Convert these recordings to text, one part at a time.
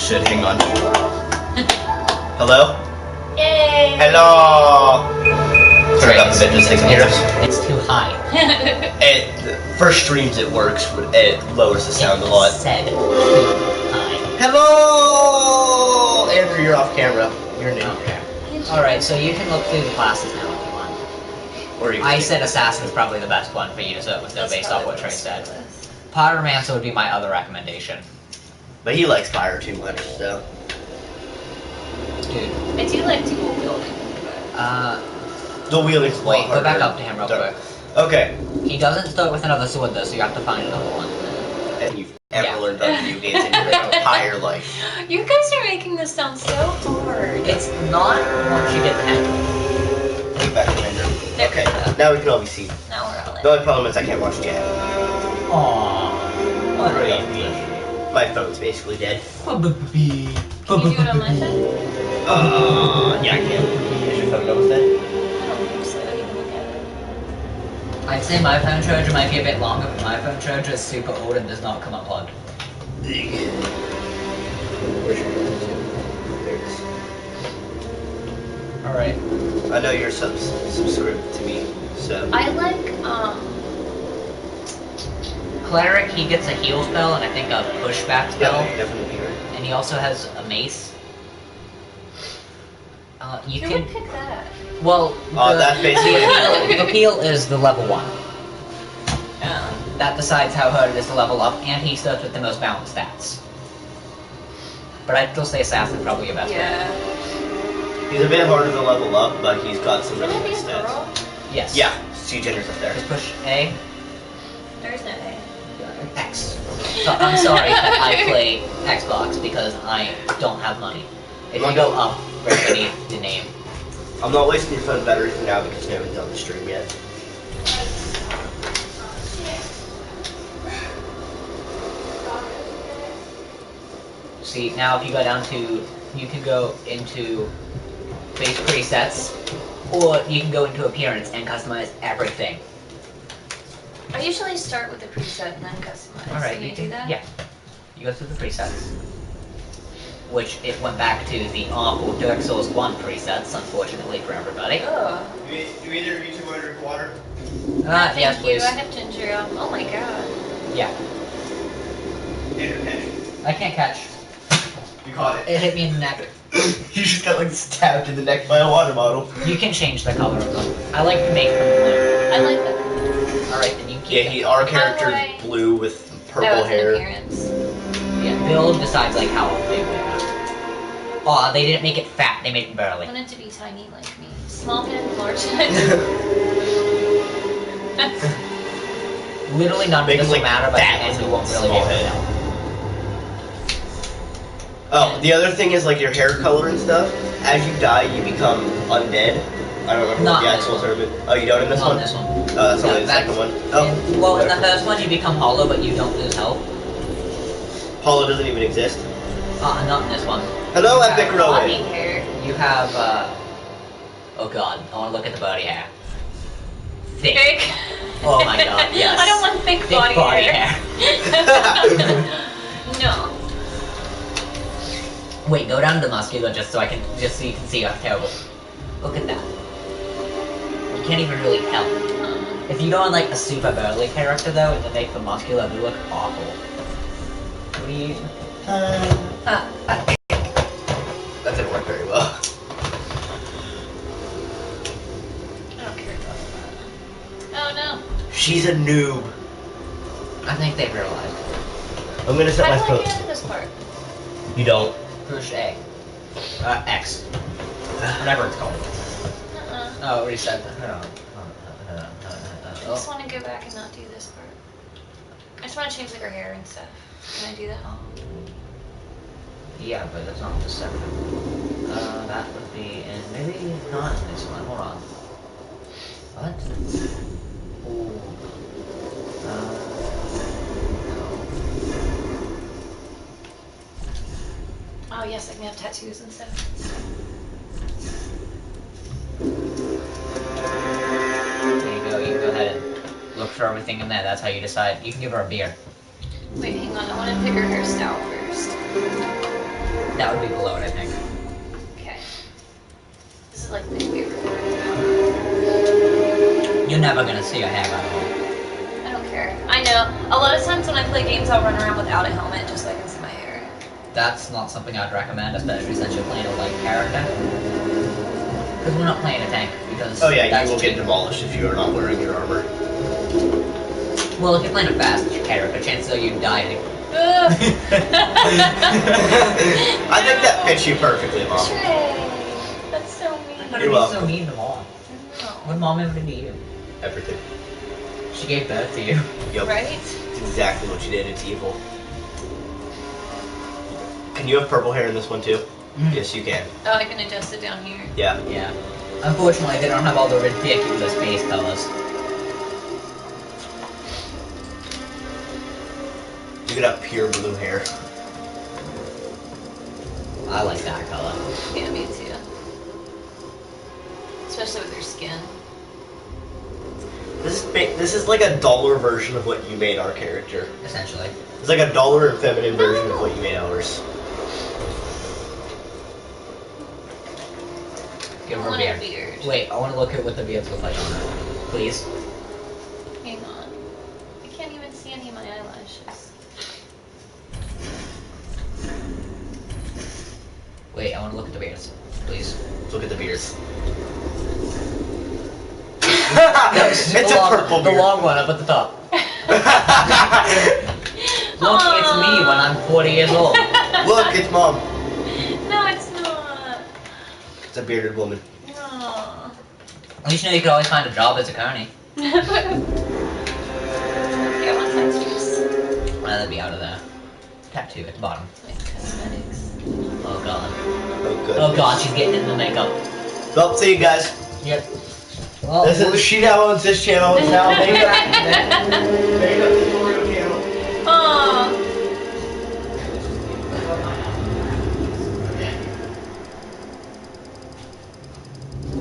should. Hang on. Hello? Yay! Hello! Turn it up a bit, just take some hears. It's too high. For streams it works, it lowers the sound a lot. Said too high. Hello! Andrew, you're off camera. You're new. Okay. Alright, so you can look through the classes now if you want. Or you I said Assassin's probably the best one for you to start with, though, based off what Trey said. Pyromancer would be my other recommendation. But he likes fire too much, so. Dude. I do like dual wielding. Dual wielding's a lot Wait, go back harder. up to him real quick. Okay. He doesn't start with another sword, though, so you have to find another one. And you've ever learned about video games in your entire life. You guys are making this sound so hard. It's not once you get the hang. Get back to Andrew. There Okay, we go. now we can all be seen. Now we're all in. The only problem is I can't watch Jet. Aww. My phone's basically dead. Can you do it on my phone? Yeah, I can. Is your phone almost dead? I don't think so. You can look at it. I'd say my phone charger might be a bit longer, but my phone charger is super old and does not come unplugged. Where's your phone? There it is. Alright. I know you're subscribed to me, so. I like, Cleric, he gets a heal spell and I think a pushback spell. Yeah, definitely hear it. And he also has a mace. You who can. would pick that? Well, That's basically the peel is the level 1. Oh. That decides how hard it is to level up, and he starts with the most balanced stats. But I'd still say Assassin's probably your best bet. Yeah. He's a bit harder to level up, but he's got some Can really it be good a stats. girl? Yes. Yeah, see Jenner's up there. Just push A. There's no A. X. So I'm sorry that I play Xbox because I don't have money. If you go up, right beneath the name. I'm not wasting your phone battery for now because we haven't done the stream yet. See, now if you go down to, you can go into base presets, or you can go into appearance and customize everything. I usually start with the preset and then customize. Alright, Can you you can do that? Yeah. You go through the presets. Which it went back to the awful Dark Souls 1 presets, unfortunately for everybody. Oh. Do either of you two want to drink water? Yes, Thank please. you. I have ginger ale. Oh my god. Yeah. I can't catch. You caught it. It hit me in the neck. You just got like stabbed in the neck by a water bottle. You can change the color of them. I like to make them blue. I like that. Alright, then you keep Yeah, them. our character's I- blue with purple That was an hair. appearance. Yeah, build decides like how big they are. Aw, they didn't make it fat, they made it I burly. want it to be tiny like me. Small head, large head. Literally none of Make this it will like matter, but that at the end with you won't really be small able to head. tell. Oh, the other thing is like your hair color and stuff. As you die, you become undead. I don't remember Not what the in actual this term is. Oh, you don't in this Not one? in this one. Oh, that's only the second one. Oh, Well, in the whatever. first one you become hollow, but you don't lose health. Hollow doesn't even exist. Not in this one. Hello, Epic Body Rowan. hair. You have, oh god, I want to look at the body hair. Thick. Thick. Oh my god, yes. I don't want thick, Thick body hair. No. Wait, go down to muscular just so you can see how terrible. Look at that. You can't even really tell. If you go on like a super burly character though, it will make the muscular look awful. What do you? That didn't work very well. I don't care about that. Oh no. She's a noob. I think they've realized. I'm gonna set How my do I foot. get into this part? You don't. Push A. X. Whatever it's called. Oh, reset. I just want to go back and not do this part. I just want to change like her hair and stuff. Can I do that? Yeah, but that's not the second. That would be in maybe not in this one. Hold on. What? Ooh. Oh yes, I can have tattoos and stuff. There you go. You can go ahead and look for everything in there. That's how you decide. You can give her a beer. Wait, hang on. I want to pick her hairstyle first. That would be below it, I think. Okay. This is like my favorite part. You're never gonna see a hair at all. I don't care. I know. A lot of times when I play games, I'll run around without a helmet just so I can see my hair. That's not something I'd recommend, especially since you're playing a light character. Because we're not playing a tank, because Oh yeah, that's you will get cheap. demolished if you are not wearing your armor. Well, if you're playing a fast character, chances are you die. Ugh. I think that fits you perfectly, Mom. Trey, that's so mean. How You're be welcome. so mean to mom? No. What mom ever did to you? Everything. She gave birth to you. Yep. Right? It's exactly what you did. It's evil. Can you have purple hair in this one too? Yes, you can. Oh, I can adjust it down here. Yeah. Yeah. Unfortunately, they don't have all the ridiculous base colors. You could have pure blue hair. I like that color. Yeah, me too. Especially with your skin. This is like a dollar version of what you made our character. Essentially. It's like a dollar and feminine version of what you made ours. Give I her a want a beard. beard. Wait, I want to look at what the beards look like on her. Please. Hang on. I can't even see any of my eyelashes. Wait, I want to look at the beards. Please. Let's look at the beards. It's It's a purple The beard. long one up at the top. Look, it's me when I'm 40 years old. Look, it's Mom. No, it's not. It's a bearded woman. No. At least you know you could always find a job as a carny. Okay, I want textures. That'd be out of there. Tattoo at the bottom. Like cosmetics. Oh god. Oh, good. Oh god, she's getting into the makeup. Well, see you guys. Yep. Well, This is she now owns this channel. It's now makeup tutorial channel. Aw.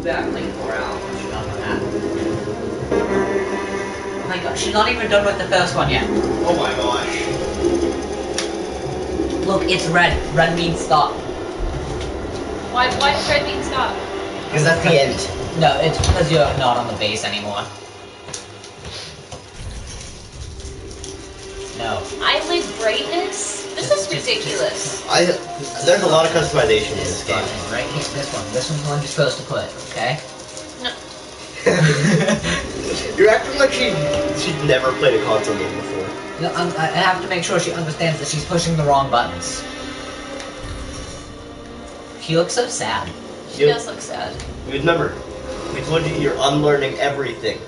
back like 4 hours when she's done with that. Oh my god, she's not even done with the first one yet. Oh my gosh. Look, it's red. Red means stop. Why does red mean stop? Because that's the end. No, it's because you're not on the base anymore. No. Eyelid brightness? This is ridiculous. There's a lot of customization in this game. Right here, this one. This one's the one you're supposed to put, okay? No. You're acting like she's never played a console game before. No, I have to make sure she understands that she's pushing the wrong buttons. She looks so sad. She does look sad. Remember, we told you you're unlearning everything.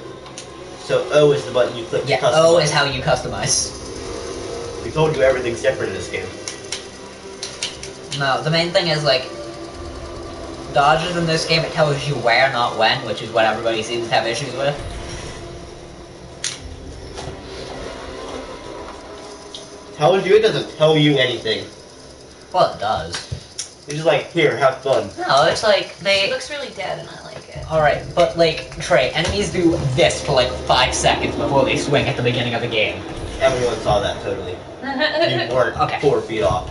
So O is the button you click to Yeah, customize. O is how you customize. We told you everything's different in this game. No, the main thing is, like, dodges in this game, it tells you where, not when, which is what everybody seems to have issues with. Tells you, it doesn't tell you anything. Well, it does. It's just like, here, have fun. No, it's like, It they... looks really dead and I like it. Alright, but, like, Trey, enemies do this for, like, 5 seconds before they swing at the beginning of the game. Everyone saw that totally. You weren't Okay. 4 feet off.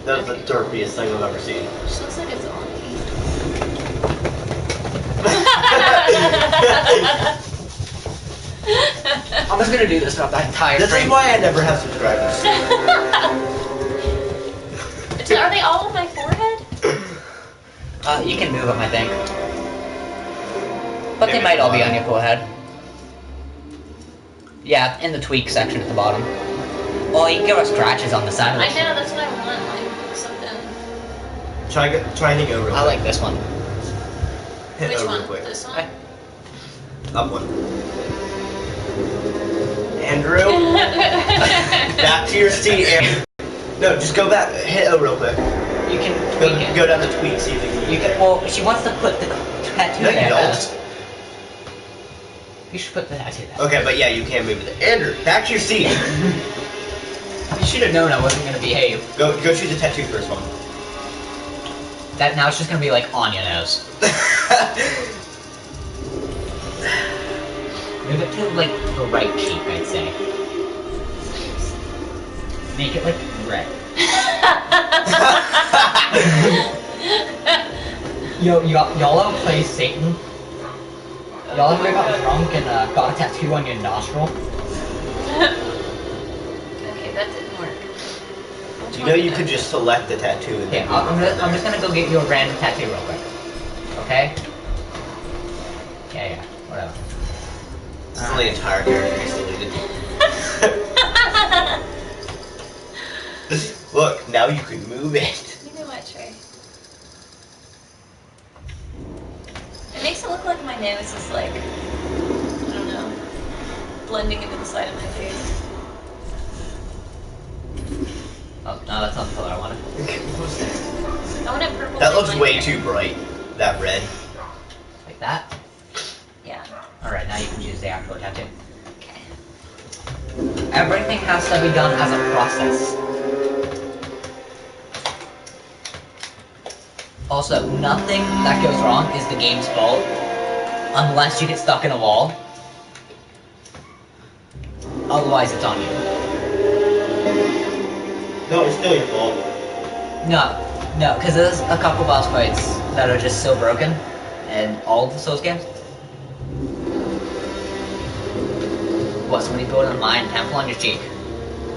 That was the derpiest thing I've ever seen. She looks like a zombie. I'm just gonna do this throughout the entire This is frame. why I never have subscribers. Are they all on my forehead? You can move them, I think. But they Maybe might all be not. on your forehead. Yeah, in the tweak section at the bottom. Well, you can give us scratches on the side of I it. know, that's what I want, like something. Try and think over real I quick. like this one. Hit Which O one? real quick. This one? Okay. Up one. Andrew, back to your seat. No, just go back. Hit O real quick. You can Go, tweak it. go down the tweak, see if you can. You can. Well, she wants to put the tattoo No, you there don't. first. You should put the tattoo there. Okay, but yeah, you can't move it. Andrew, back to your seat. You should have known I wasn't gonna behave. Go choose the tattoo first one. That now it's just gonna be like on your nose. Move it to like the right cheek, I'd say. Make it like red. Yo, y'all ever play Satan? Y'all ever got drunk and got a tattoo on your nostril? Okay, that didn't work. Which You one know did you I- could just select the tattoo and Okay, then I'm just gonna go get you a random tattoo real quick. Okay? Yeah, whatever. This is the entire character is deleted. Look, now you can move it. You know what, Trey? It makes it look like my nose is like, I don't know, blending into the side of my face. Oh, no, that's not the color I wanted. I want it purple. That like looks my way hair. too bright. That red. Like that? Yeah. Alright, now you can choose the actual tattoo. Okay. Everything has to be done as a process. Also, nothing that goes wrong is the game's fault, unless you get stuck in a wall. Otherwise, it's on you. No, it's still your fault. No, because there's a couple boss fights that are just so broken in all of the Souls games. What, somebody building a Mayan temple on your cheek?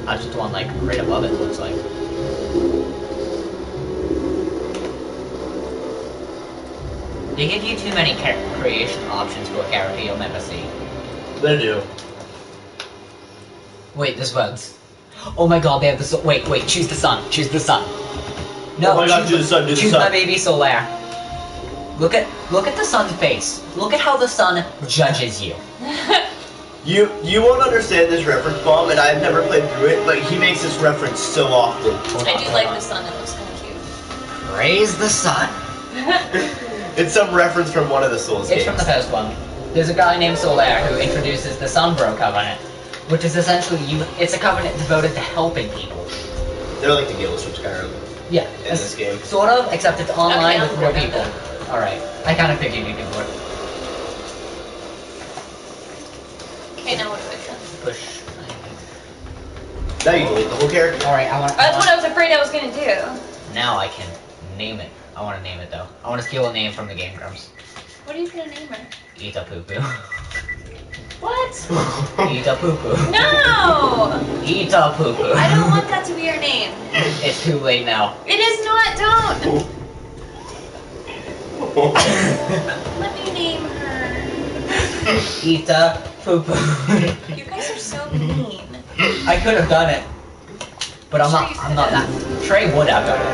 I just one like right above it, looks like. They give you too many creation options for a character you'll never see. They do. Wait, this one's. Oh my god, they have the sun. Wait, choose the sun. Choose the sun. No, Oh my god, choose the sun, choose the sun. my baby Solaire. Look at the sun's face. Look at how the sun judges you. You won't understand this reference, Bomb, and I've never played through it, but he makes this reference so often. I do like the sun. It looks kind of cute. Praise the sun. It's some reference from one of the Souls It's games. from the first one. There's a guy named Solaire who introduces the Sunbro Covenant, which is essentially it's a covenant devoted to helping people. They're like the guilds from Skyrim Yeah, in this game. sort of, except it's online Okay, with more I'll people. Alright, I kind of figured you'd do more. Okay, now what do I do? Push. Now you delete the whole character. Alright, That's what I was afraid I was gonna do. Now I can name it. I want to name it though. I want to steal a name from the Game Grumps. What are you gonna name her? Eat a poo poo. What? Eat a poo poo. No! Eat a poo poo. I don't want that to be your name. It's too late now. It is not. Don't. Let me name her. Eat a poo poo. You guys are so mean. I could have done it, but I'm not. I'm not that. Trey would have done it.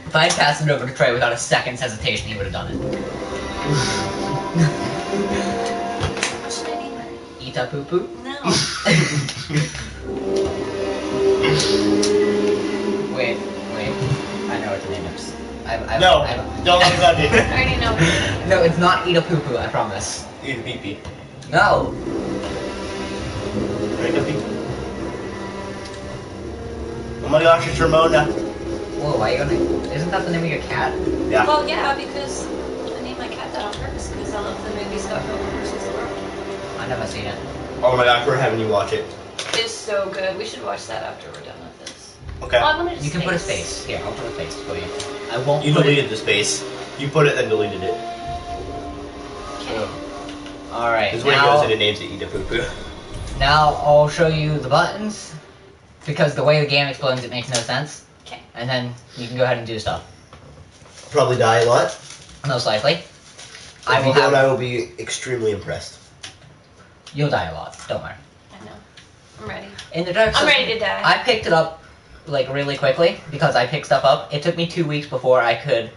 If I had passed it over to Trey without a second's hesitation, he would have done it. What should I name her? Eat a poo poo. No. Wait. I know what the name is. No, don't let that I already know. No, it's not eat a poo poo. I promise. Eat a pee-pee. No. Drink a pee-pee. Oh my gosh, it's Ramona. Whoa, why you gonna? Isn't that the name of your cat? Yeah. Well, yeah, because I named my cat that on purpose because I love the movie Scott Pilgrim vs. the World. I never seen it. Oh my gosh, we're having you watch it. It's so good. We should watch that after we're done with this. Okay. Oh, I wanted You can put a space. Here, I'll put a face for you. I won't. You put deleted the space. You put it, then deleted it. Okay. All right. This is when he goes in and names it Eat a Poo-Poo. Now I'll show you the buttons because the way the game explains it makes no sense. Okay. And then you can go ahead and do stuff. Probably die a lot. Most likely. If I will you don't, have. I will be extremely impressed. You'll die a lot. Don't worry. I know. I'm ready. In the Dark I'm Souls, ready to die. I picked it up like really quickly because I picked stuff up. It took me 2 weeks before I could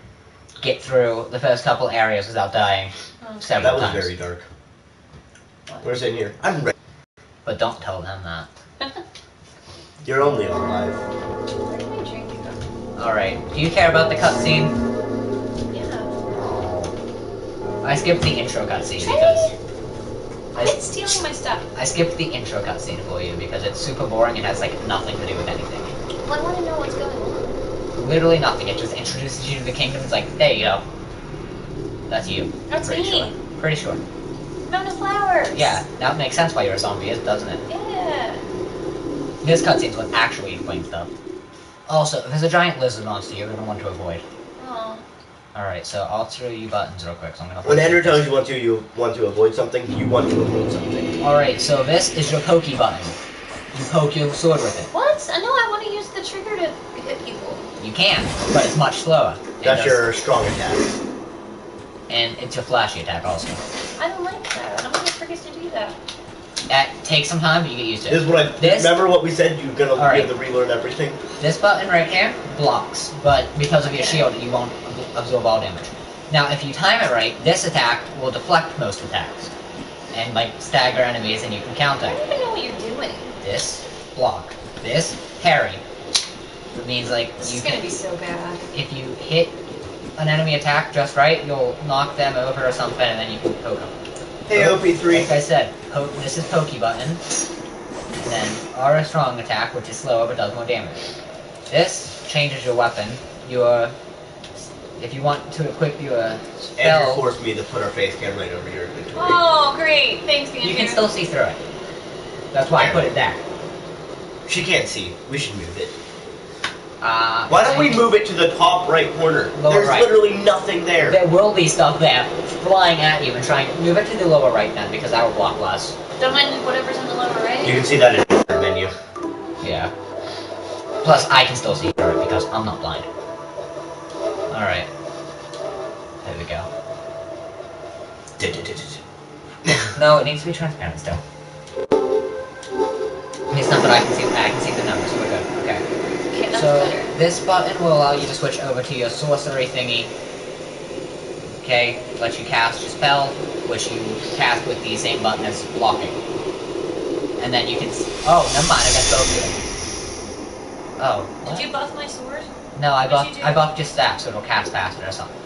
get through the first couple areas without dying Oh. several That was times. very dark. Where's it in here? I'm ready. But don't tell them that. You're only alive. Where can I drink you go? Alright, do you care about the cutscene? Yeah. I skipped the intro cutscene Trey! because Quit stealing my stuff. I skipped the intro cutscene for you because it's super boring and has like nothing to do with anything. Well, I want to know what's going on. Literally nothing. It just introduces you to the kingdom. It's like, there you go. That's you. That's Pretty me. sure. Pretty sure. Found the flowers. Yeah, that makes sense why you're a zombie, doesn't it? Yeah. This cutscene's what actually explains stuff. Also, if there's a giant lizard monster, you're gonna want to avoid. Oh. Alright, so I'll throw you buttons real quick, so I'm gonna... When Andrew tells you want to avoid something, you want to avoid something. Alright, so this is your pokey button. You poke your sword with it. What? I know I want to use the trigger to hit people. You can, but it's much slower. That's your strong attack. And it's your flashy attack also. I don't like that. I don't want to forget to do that. That takes some time, but you get used to This it. is what remember what we said? You're gonna Alright. be able to relearn everything. This button right here blocks, but because of your shield, you won't absorb all damage. Now, if you time it right, this attack will deflect most attacks. And, like, stagger enemies, and you can counter. I don't even know what you're doing. This, block. This, parry. It means, like, This you is gonna can, be so bad. if you hit an enemy attack just right, you'll knock them over or something, and then you can poke them. Hey, OP3. Like I said, this is pokey button. And then R is strong attack, which is slower but does more damage. This changes your weapon. If you want to equip your Andrew spell, forced me to put our face cam right over your inventory. Oh, great. Thanks, Andrew. you can still see through it. That's why I put it there. She can't see. We should move it. Why Why don't we move it to the top right corner? Lower There's right. literally nothing there. There will be stuff there flying at you and trying. Move it to the lower right then, because that will block less. Don't mind whatever's in the lower right. You can see that in the menu. Yeah. Plus, I can still see through it because I'm not blind. Alright. There we go. No, it needs to be transparent still. It's not that I can see. I can see the numbers. We're good. Okay. Okay, that's So better. this button will allow you to switch over to your sorcery thingy. Okay, lets you cast your spell, which you cast with the same button as blocking. And then you can. Oh, never mind. I got both of them. Oh. What? Did you buff my sword? No, I What'd you buffed. do? I buffed your staff, so it'll cast faster or something.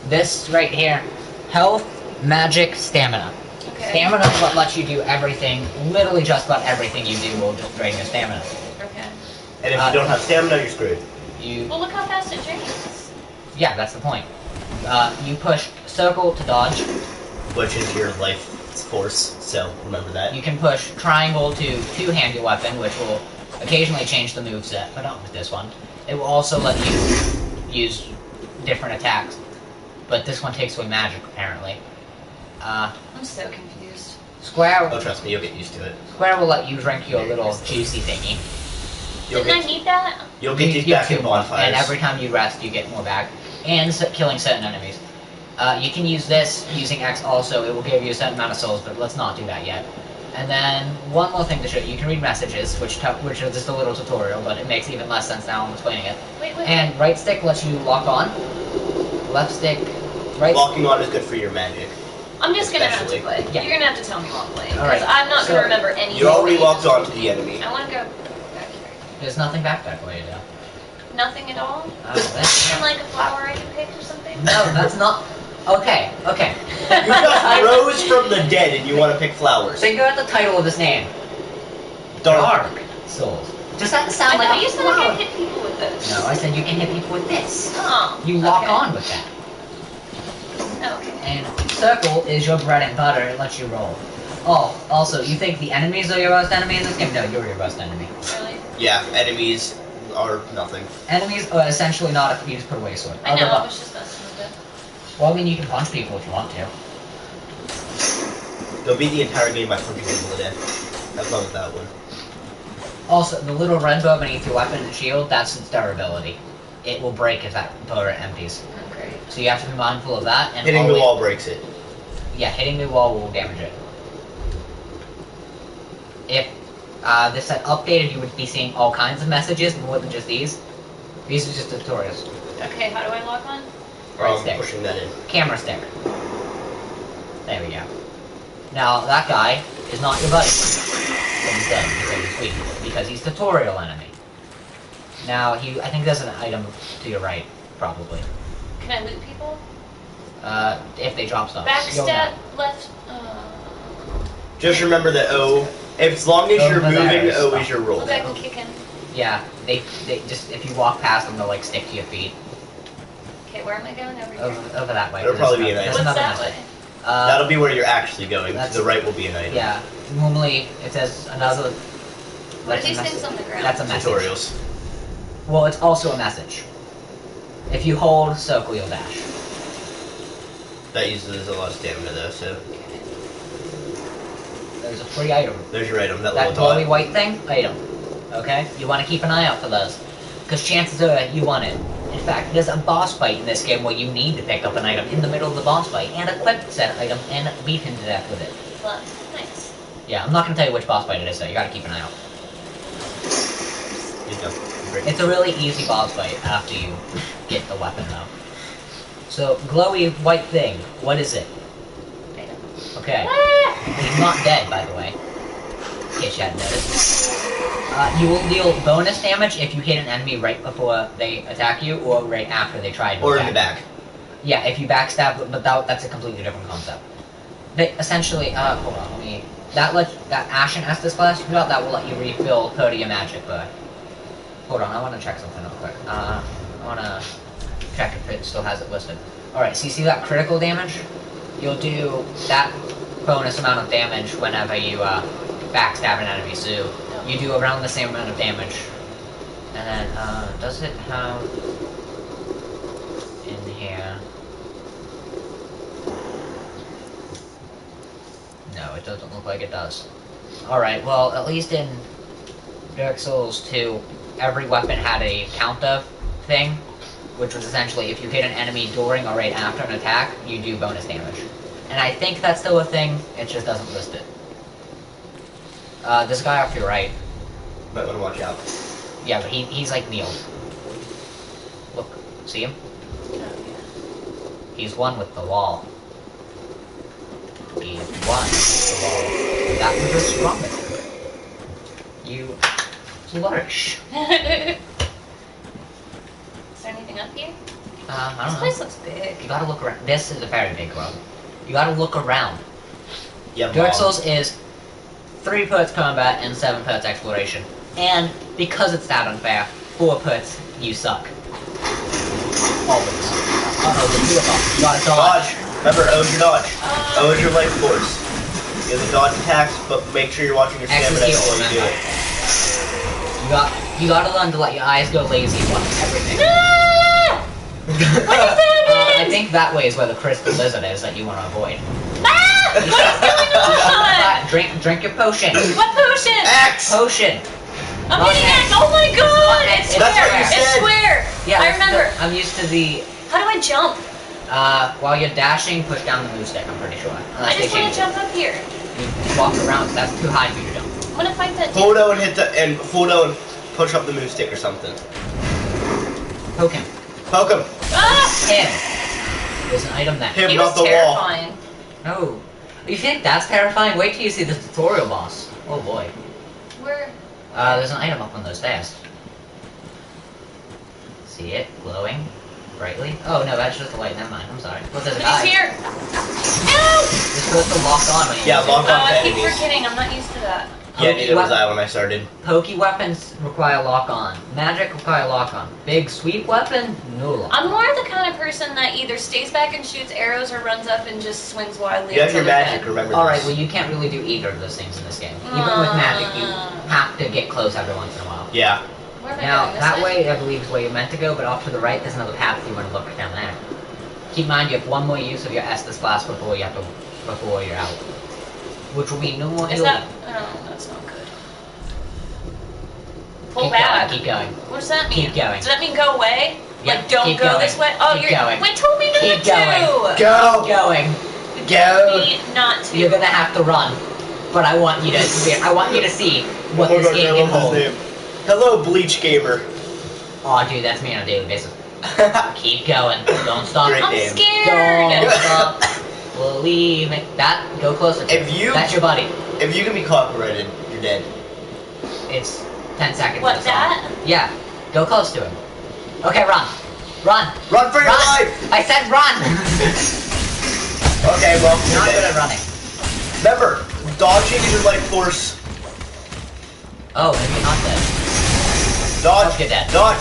This right here, health, magic, stamina. Okay. Stamina is what lets you do everything. Literally, just about everything you do will just drain your stamina. Okay. And if you don't have stamina, you're screwed. You. Well, look how fast it drains. Yeah, that's the point. You push circle to dodge. Which is your life force, so remember that. You can push triangle to two-hand your weapon, which will occasionally change the moveset, but not with this one. It will also let you use different attacks, but this one takes away magic, apparently. I'm so confused. Square, Oh, trust me, you'll get used to it. square will let you drink your little juicy thingy. You'll Didn't I get, need that? you'll get these You back get in two more, bonfires. and every time you rest, you get more back. And killing certain enemies. You can use this using X also. It will give you a certain amount of souls, but let's not do that yet. And then one more thing to show you: you can read messages, which is just a little tutorial, but it makes even less sense now I'm explaining it. Wait. And right stick lets you lock on. Left stick, right. Walking on is good for your magic. I'm just gonna have to Especially. play. Yeah. You're gonna have to tell me while I'm playing. Because Alright, I'm not so gonna remember any. You already walked onto the enemy. I wanna go back here. There's nothing back that way though. Nothing at all? That's, Even like a flower I can pick or something? no, that's not. Okay. You just rose from the dead and you want to pick flowers. Think about the title of this name. Dark. Souls. Does that I sound like thought a you said I flower? could hit people with this. No, I said you can hit people with this. Oh. You lock okay. on with that. Okay. And circle is your bread and butter. It lets you roll. Oh, also, you think the enemies are your worst enemy in this game? No, you're your worst enemy. Really? Yeah, enemies are nothing. Enemies are essentially not a you just put away a sword. I know, Other I was just messing with it. well, I mean, you can punch people if you want to. You'll beat the entire game by punching people to death. Have fun with that one. Also, the little red bow beneath your weapon and shield, that's its durability. It will break if that bow empties. Oh, great. So you have to be mindful of that. And Hitting the always- wall breaks it. Yeah, hitting the wall will damage it. If this had updated, you would be seeing all kinds of messages, more than just these. These are just tutorials. Okay, how do I lock on? Right stick. Pushing that in. Camera stick. There we go. Now, that guy is not your buddy. But he's dead because he's weak, because he's tutorial enemy. Now, I think there's an item to your right, probably. Can I loot people? If they drop stuff. You'll Backstab, know. left, Just remember that O, as long as you're Over there moving, is O stuff. is your roll. look, I can kick him. Yeah, they just, if you walk past them, they'll like stick to your feet. Okay, where am I going? Over here? Over that way. It'll probably be an item. There's What's another that message. way? That'll be where you're actually going. To that's- the right will be an item. Yeah, normally it says another. What are That's a these message. things on the ground? That's a message. Tutorials. Well, it's also a message. If you hold circle, you'll dash. That uses a lot of stamina though, so. There's a free item. There's your item, that That little glowy dot. white thing, item. Okay? You want to keep an eye out for those. Because chances are you want it. In fact, there's a boss fight in this game where you need to pick up an item in the middle of the boss fight and equip said item and beat him to death with it. Well, nice. Yeah, I'm not going to tell you which boss fight it is though, you gotta keep an eye out. Good job. Great. It's a really easy boss fight after you get the weapon though. So, glowy white thing, what is it? Item. Okay. Ah! He's not dead, by the way. In case you hadn't noticed. You will deal bonus damage if you hit an enemy right before they attack you, or right after they try to Or in attack the back. you. Yeah, if you backstab, but that's a completely different concept. They essentially, hold on, let me... That Ashen Estus class you got, that will let you refill 30 of magic, but... Hold on, I want to check something real quick. I want to check if it still has it listed. Alright, so you see that critical damage? You'll do that bonus amount of damage whenever you backstab an enemy, so you do around the same amount of damage. And then, does it have in here? No, it doesn't look like it does. Alright, well, at least in Dark Souls 2, every weapon had a counter thing, which was essentially if you hit an enemy during or right after an attack, you do bonus damage. And I think that's still a thing, it just doesn't list it. This guy off your right. Might want to watch out. Yeah, but he's like kneeled. Look, see him? Oh, yeah. He's one with the wall. He's one with the wall. That was your strongest. You flourish. Is there anything up here? I This don't know. place looks big. You gotta look around. This is a very big room. You gotta look around. Yeah, Dark Mom. Souls is 3 parts combat and 7 parts exploration. And because it's that unfair, 4 parts you suck. Always. Uh-oh, the 2 of them. You gotta dodge. Dodge! Remember, O's your dodge. O's your life force. You have the dodge attacks, but make sure you're watching your X is stamina heal, before you do remember. it. You gotta learn to let your eyes go lazy once everything. Ah! What does that I mean? think that way is where the crystal lizard is that you want to avoid. Ah! What is going on? Drink your potion. What potion? X! Potion. I'm Not hitting X. X. Oh my god! Not It's X. That's square. what you It's said. square. Yeah, I remember. I'm used to the. How do I jump? While you're dashing, push down the move stick. I'm pretty sure. I Unless they just want change to jump up here. it. You walk around. That's too high for you to jump. I'm gonna fight that Hold O and hit the, and hold O and push up the move stick or something. Poke him. Poke him. Ah! Him. There's an item there. Him, He not was the wall. terrifying. No. You think that's terrifying? Wait till you see the tutorial boss. Oh boy. Where? There's an item up on those stairs. See it? Glowing? Brightly? Oh no, that's just a light. Never mind. I'm sorry. Look, there's a But guy. he's here. Ow! You're supposed to lock on when you Yeah, use it. lock on. I keep enemies. forgetting. I'm not used to that. Yeah, Pokey neither was weapon- I when I started. Pokey weapons require lock on. Magic require lock on. Big sweep weapon? No lock. I'm more the kind of person that either stays back and shoots arrows or runs up and just swings wildly You have until your they're magic, dead. remember Alright, this. well you can't really do either of those things in this game. Even with magic, you have to get close every once in a while. Yeah. Where am I Now, going? This that way I believe is where you're meant to go, but off to the right there's another path you want to look down there. Keep in mind you have one more use of your Estus class before you're out. Which will be no more Is healing. that? Oh, that's not good. Pull Keep back. going, keep going. What does that mean? Keep going. Does that mean go away? Yeah, Like don't keep go going. this way? Oh, Keep you're. going. Wait, told me not Keep to. going. Go! Keep going. You Go. told me not to. You're gonna have to run. But I want you to see what Oh my this God, game I can love hold. his name. Hello, Bleach Gamer. Oh dude, that's me on a daily basis. Keep going. Don't stop. Great I'm name. scared. Don't stop. Believe it. That, go closer. If you- That's your buddy. If you can be copyrighted, you're dead. It's 10 seconds. What, that's all. that? Yeah. Go close to him. Okay, run. Run. Run for your Run. life! I said run. Okay, well, You're you're not good dead. at running. Remember, dodging is your life force. Oh, maybe you're not dead. Dodge. Okay, dead. Dodge.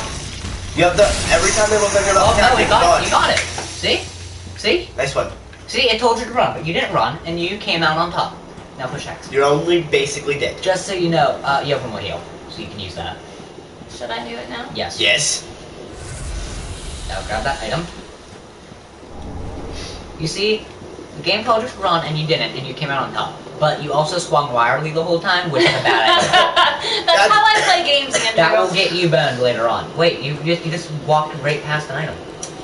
You have the, every time they look like they're Oh not no, attacking, you got dodge. it. You got it. See? See? Nice one. See, it told you to run, but you didn't run, and you came out on top. Now push X. You're only basically dead. Just so you know, you have one more heal. so you can use that. Should I do it now? Yes. Yes. Now grab that item. You see, the game told you to run and you didn't, and you came out on top. But you also swung wildly the whole time, which is a bad idea. That's how I play games, Andrew. That will get you burned later on. Wait, you just walked right past an item.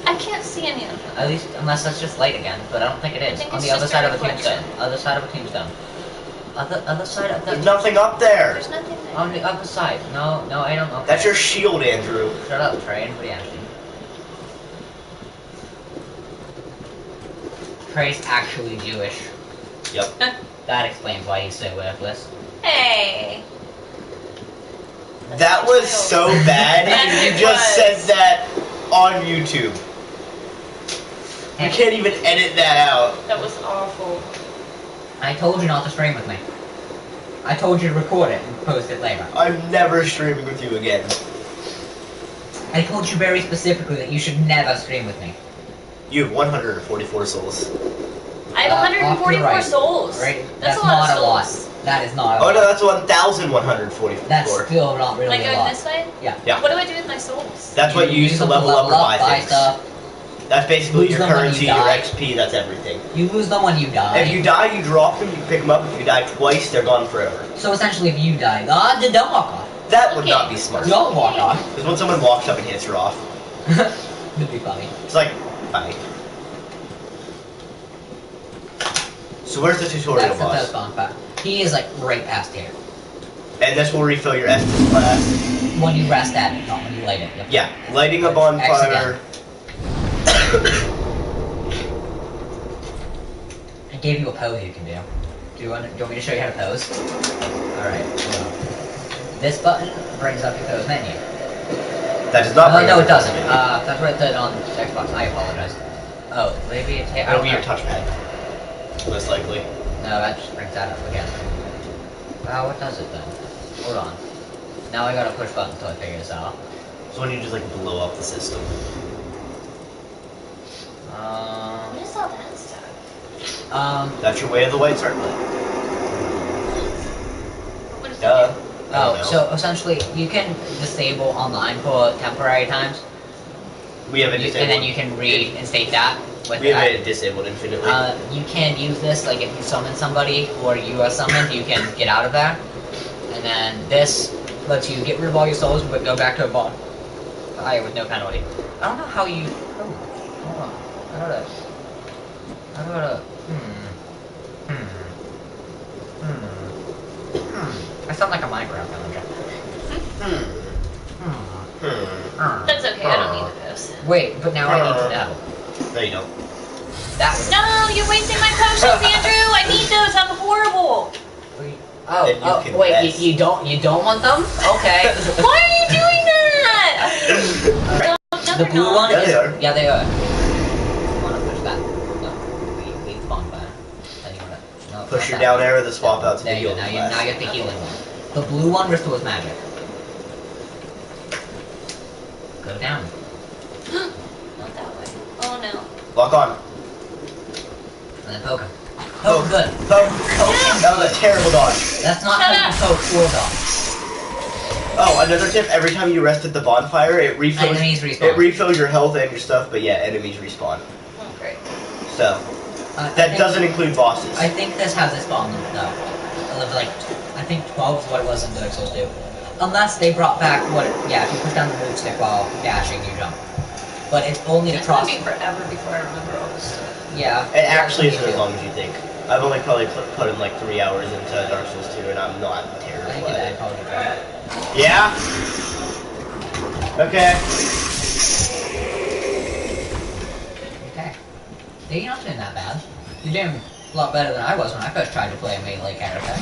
I can't see any of them. At least, unless that's just light again, but I don't think it is. think On it's the other just side a of a reflection. tombstone. Other side of a tombstone. Other side of There's the... nothing up there. There's nothing there. On the other side. No, item. Okay. That's your shield, Andrew. Shut up, Trey, and put Ashley. Trey's actually Jewish. Yep. That explains why he's so worthless. Hey. That was so bad. That You just was. said that on YouTube. You can't even edit that out. That was awful. I told you not to stream with me. I told you to record it and post it later. I'm never streaming with you again. I told you very specifically that you should never stream with me. You have 144 souls. I have Off to the 144 right. souls. Right? That's a not lot of a lot. souls. That is not a Oh lot. no, that's 1,144. That's still not really Am I a going lot. this way? Yeah. Yeah. What do I do with my souls? That's what you use to them level up or buy things. stuff. That's basically Lose your them when currency, you your die. XP, that's everything. You lose them when you die. If you die, you drop them, you pick them up. If you die twice, they're gone forever. So essentially, if you die, don't walk off. That would Okay. not be smart. Don't walk off. Because when someone walks up and hits her off, It'd be funny. it's like, bye. So where's the tutorial That's the boss? toast on fact. He is like right past here. And this will refill your Estus class. When you rest at it, not when you light it. Yep. Yeah, lighting a X bonfire. I gave you a pose you can do. Do you want me to show you how to pose? Alright, this button brings up your pose menu. That does not. bring No, up it your doesn't. menu. That's what it did on Xbox. I apologize. Oh, maybe it's... I It'll don't be know. your touchpad. Most likely. No, that just brings that up again. Wow, what does it then? Hold on. Now I gotta push buttons until I figure this out. So when you just like blow up the system. What is all that stuff? That's your way of the white circlet. What is Duh. that? I don't know. So essentially, you can disable online for temporary times, We have it and disabled. then you can reinstate that with We have that. it disabled infinitely. You can use this, like if you summon somebody or you are summoned, you can get out of there. And then this lets you get rid of all your souls, but go back to a bond. With no penalty. I don't know how you... Oh, hold on. How do I... I sound like a Minecraft villager. That's okay, I don't need those. Wait, but now I need to know. No, you don't. That was... No, you're wasting my potions, Andrew! I need those, I'm horrible! Then you can wait, rest. you don't want them? Okay. Why are you doing that? No, The they're blue not. one Yeah, is... they are. Yeah, they are. You wanna push that? No, we bonfire. Then you wanna... No, Push not your that. down arrow to swap out to the There you go, healing now you class. get the healing one. The blue one restores magic. Go down. Not that way. Oh no. Lock on. And then poke him. Poke him good. Poke. That was a terrible dodge. That's not Shut how you poke or dodge. Oh, another tip, every time you rest at the bonfire, it refills Enemies respawn. It refills your health and your stuff, but yeah, enemies respawn. Oh, great. So I that think- doesn't include bosses. I think this has a spawn limit though. Like, I think 12 is what it was in Dark Souls 2. Unless they brought back what it, yeah, if you push down the move stick while dashing, you jump. But it's only to It's cross. gonna be forever before I remember all this stuff. Yeah. It actually Me isn't as too. long as you think. I've only probably put in like 3 hours into Dark Souls 2, and I'm not I terrible think at I it. probably tried. Yeah? Okay. Okay. Yeah, you're not doing that bad. You're doing a lot better than I was when I first tried to play a melee character.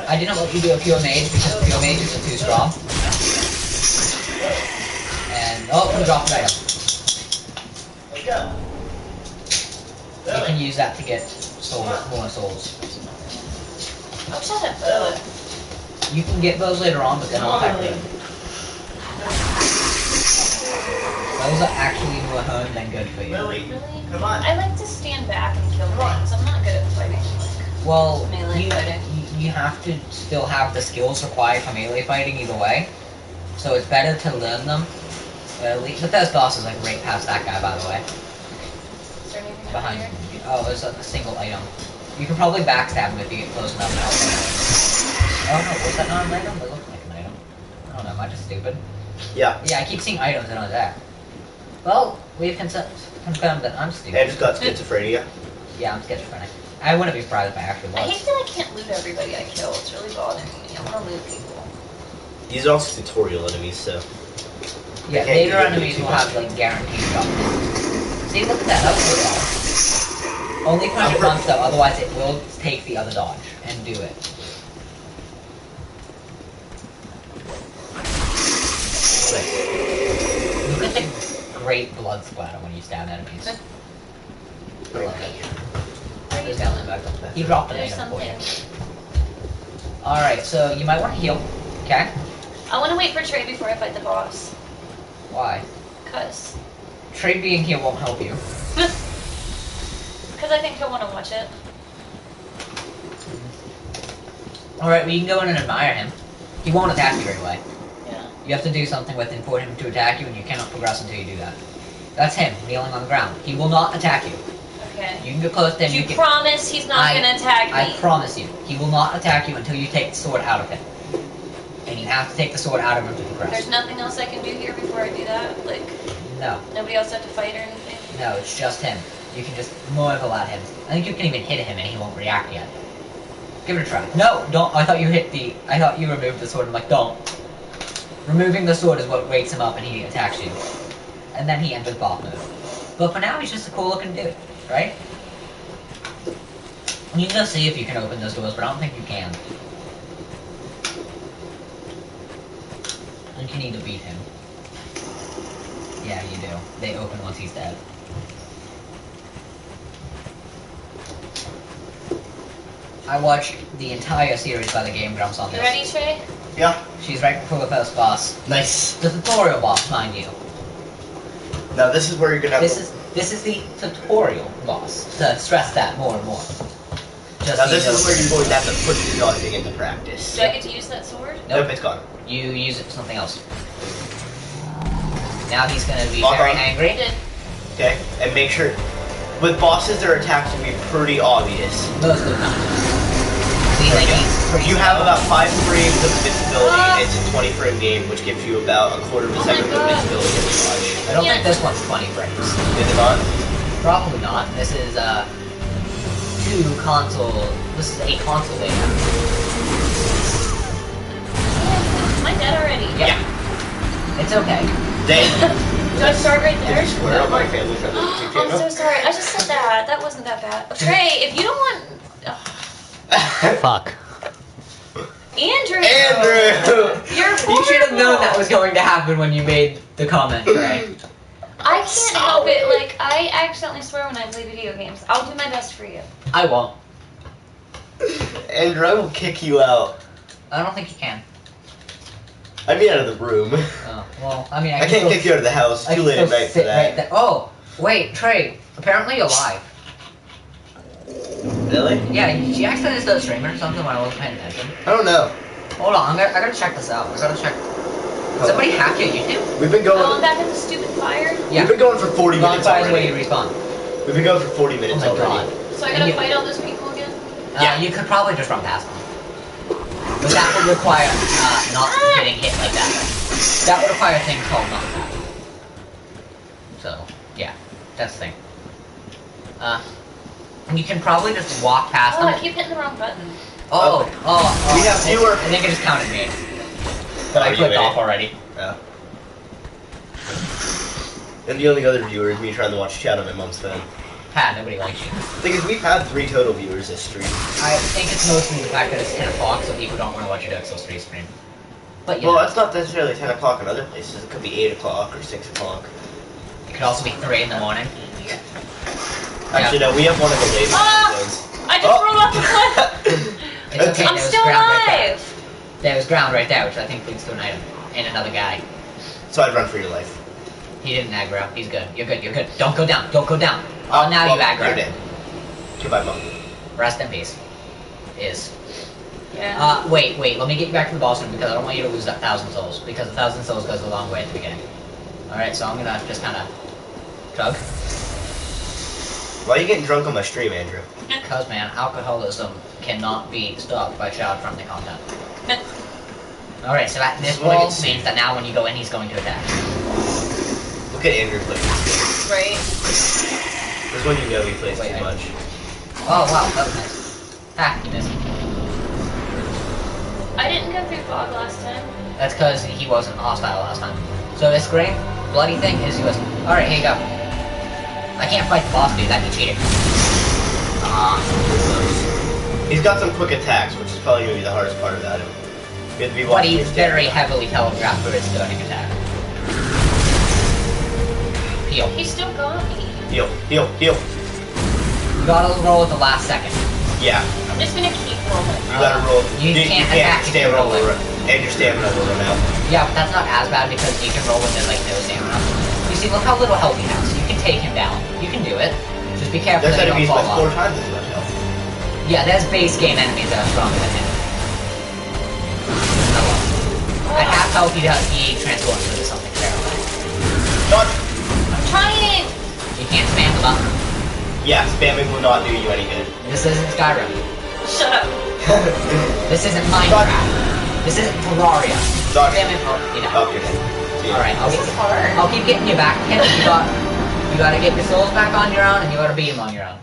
I didn't let you do a pure mage because pure mages are too strong. And oh, we dropped an item. Let's go. You can use that to get more souls. Oh, shut up. You can get those later on, but they're not that good. Those are actually more home than good for you. Lily, Really? come on. I like to stand back and kill things. I'm not good at fighting. Well, Melee you, fighting. you have to still have the skills required for melee fighting either way. So it's better to learn them early. The first boss is like right past that guy, by the way. Is there anything Behind over you. here? Oh, there's a single item. You can probably backstab him if you get close enough now. Oh no, was that not an item? It looked like an item. I don't know, am I just stupid? Yeah. Yeah, I keep seeing items and I was there. Well, we've confirmed that I'm stupid. Andrew's got schizophrenia. Yeah, I'm schizophrenic. I wouldn't be surprised if I actually I was. hate that I can't loot everybody I kill. It's really bothering me. I want to loot people. These are also tutorial enemies, so. Yeah, can't later do enemies too will much. have like guaranteed shots. See, look at that. That was good dodge. Only push it once though, otherwise it will take the other dodge and do it. Look at the great blood splatter when you stab enemies. I love it. There's that back up there. He dropped an There's item for you. something. Alright, so you might want to heal. Okay? I want to wait for Trey before I fight the boss. Why? Cause Trade being here won't help you. I think he'll want to watch it. Alright, well you can go in and admire him. He won't attack you right away. Yeah. You have to do something with him for him to attack you, and you cannot progress until you do that. That's him, kneeling on the ground. He will not attack you. Okay. You can get close to him. You can, promise he's not gonna attack me? I promise you. He will not attack you until you take the sword out of him. And you have to take the sword out of him to progress. There's nothing else I can do here before I do that? Like, No. nobody else have to fight or anything? No, it's just him. You can just marvel at him. I think you can even hit him and he won't react yet. Give it a try. No, don't. I thought you removed the sword. I'm like, don't. Removing the sword is what wakes him up and he attacks you. And then he enters boss mode. But for now, he's just a cool looking dude, right? You can go see if you can open those doors, but I don't think you can. I think you need to beat him. Yeah, you do. They open once he's dead. I watched the entire series by the Game Grumps on You this. ready, Trey? Yeah. She's right before the first boss. Nice. The tutorial boss, mind you. Now this is where you're gonna have This is the tutorial boss. To stress that more and more. Just Now so this you know. is where you're going to have to put your dodging into practice. Do I get to use that sword? Nope. Nope, it's gone. You use it for something else. Now he's gonna be Lock very on. angry. I did. Okay? And make sure, with bosses, their attacks will be pretty obvious. Most of the time. See, like he's pretty You have slow. about 5 frames of invincibility, Ah! and it's a 20 frame game, which gives you about a quarter of a Oh second my of God. invincibility in the dodge. I don't Yeah. think this one's 20 frames. Is it on? Probably not. This is This is a console layout. Am I dead already? Yeah. It's okay. Dang. Do I start right there? Did you swear on my family friendly YouTube I'm channel? so sorry. I just said that. That wasn't that bad. Trey, if you don't want... Fuck. Andrew! Andrew! You're horrible! You should have known that was going to happen when you made the comment, right? I can't help it. Like, I accidentally swear when I play video games. I'll do my best for you. I won't. Andrew, I will kick you out. I don't think you can. I mean out of the room. Oh, well, I mean, I can't kick you out of the house. I Too can late at still night for sit that. right there. Oh, wait, Trey. Apparently you're live. Really? Yeah, she accidentally started streaming or something when I wasn't paying attention. I don't know. Hold on, I gotta check this out. I gotta check. Somebody hacked your YouTube? We've been Oh, I'm going. back in the stupid fire. Yeah. We've been going for 40 minutes Bonfire's where you already. respawn. We've been going for 40 Oh minutes my already. god. So I And gotta you- fight all those people again? Yeah. You could probably just run past them. But that would require not getting hit like that. That would require a thing called knockback. So, yeah, that's the thing. And you can probably just walk past Oh, I them. keep hitting the wrong button. Oh. We have viewer- I think it just counted me. But Oh, I you clicked idiot. off already. Yeah. And the only other viewer is me trying to watch chat on my mom's phone. Pat, nobody likes you. The thing is, we've had 3 total viewers this stream. I think it's mostly the fact that it's 10 o'clock, so people don't want to watch your Dark Souls 3 stream. But, you Well, know, that's not necessarily 10 o'clock in other places. It could be 8 o'clock or 6 o'clock. it could also be 3 in the morning. Actually, no, we have one of the latest Ah! episodes. I just rolled off the cliff! It's okay, I'm there was still ground right there. alive! There was ground right there, which I think leads to an item. And another guy. So I'd run for your life. He didn't aggro. He's good. You're good. You're good. Don't go down. Don't go down. Oh, now well, you aggro. You're dead. Goodbye, mom. Rest in peace. Is. Yeah. Wait, let me get you back to the boss room because I don't want you to lose that 1,000 souls, because 1,000 souls goes a long way at the beginning. Alright, so I'm gonna just kinda chug. Why are you getting drunk on my stream, Andrew? Because, man, alcoholism cannot be stopped by child-friendly content. Alright, so that this Just wanna wall get means that now when you go in, he's going to attack. Look at Andrew play this game. Right. This is when you know he plays Wait, too much. Oh, wow, that was nice. Ah, you missed. I didn't go through fog last time. That's because he wasn't hostile last time. So this green, bloody thing is US. Alright, here you go. I can't fight the boss, dude. That'd be cheating. He's got some quick attacks, which is probably going to be the hardest part about him. You have to be But watching he's your step. very heavily telegraphed for his starting attack. Heal. He still got me. Heal, heal, heal. You gotta roll at the last second. Yeah, I'm just gonna keep rolling. you gotta roll. You can't attack if stamina you roll will it. run. And your stamina will run out. Yeah, but that's not as bad because you can roll within like no stamina. You see, look how little health he has. You can take him down. You can do it. Just be careful There's that you don't enemies fall with 4 off. times as much health. Yeah, there's base game enemies that are stronger than him. At half health, he transforms into something terrible. Dodge! I'm trying! You can't spam the button. Yeah, spamming will not do you any good. This isn't Skyrim. Shut up. This isn't Minecraft. This isn't Terraria. Dodge. Spam it, you know. Oh, you're dead. See ya. Alright, This is hard. I'll keep getting you back, Ken. You gotta get your souls back on your own, and you gotta beat them on your own.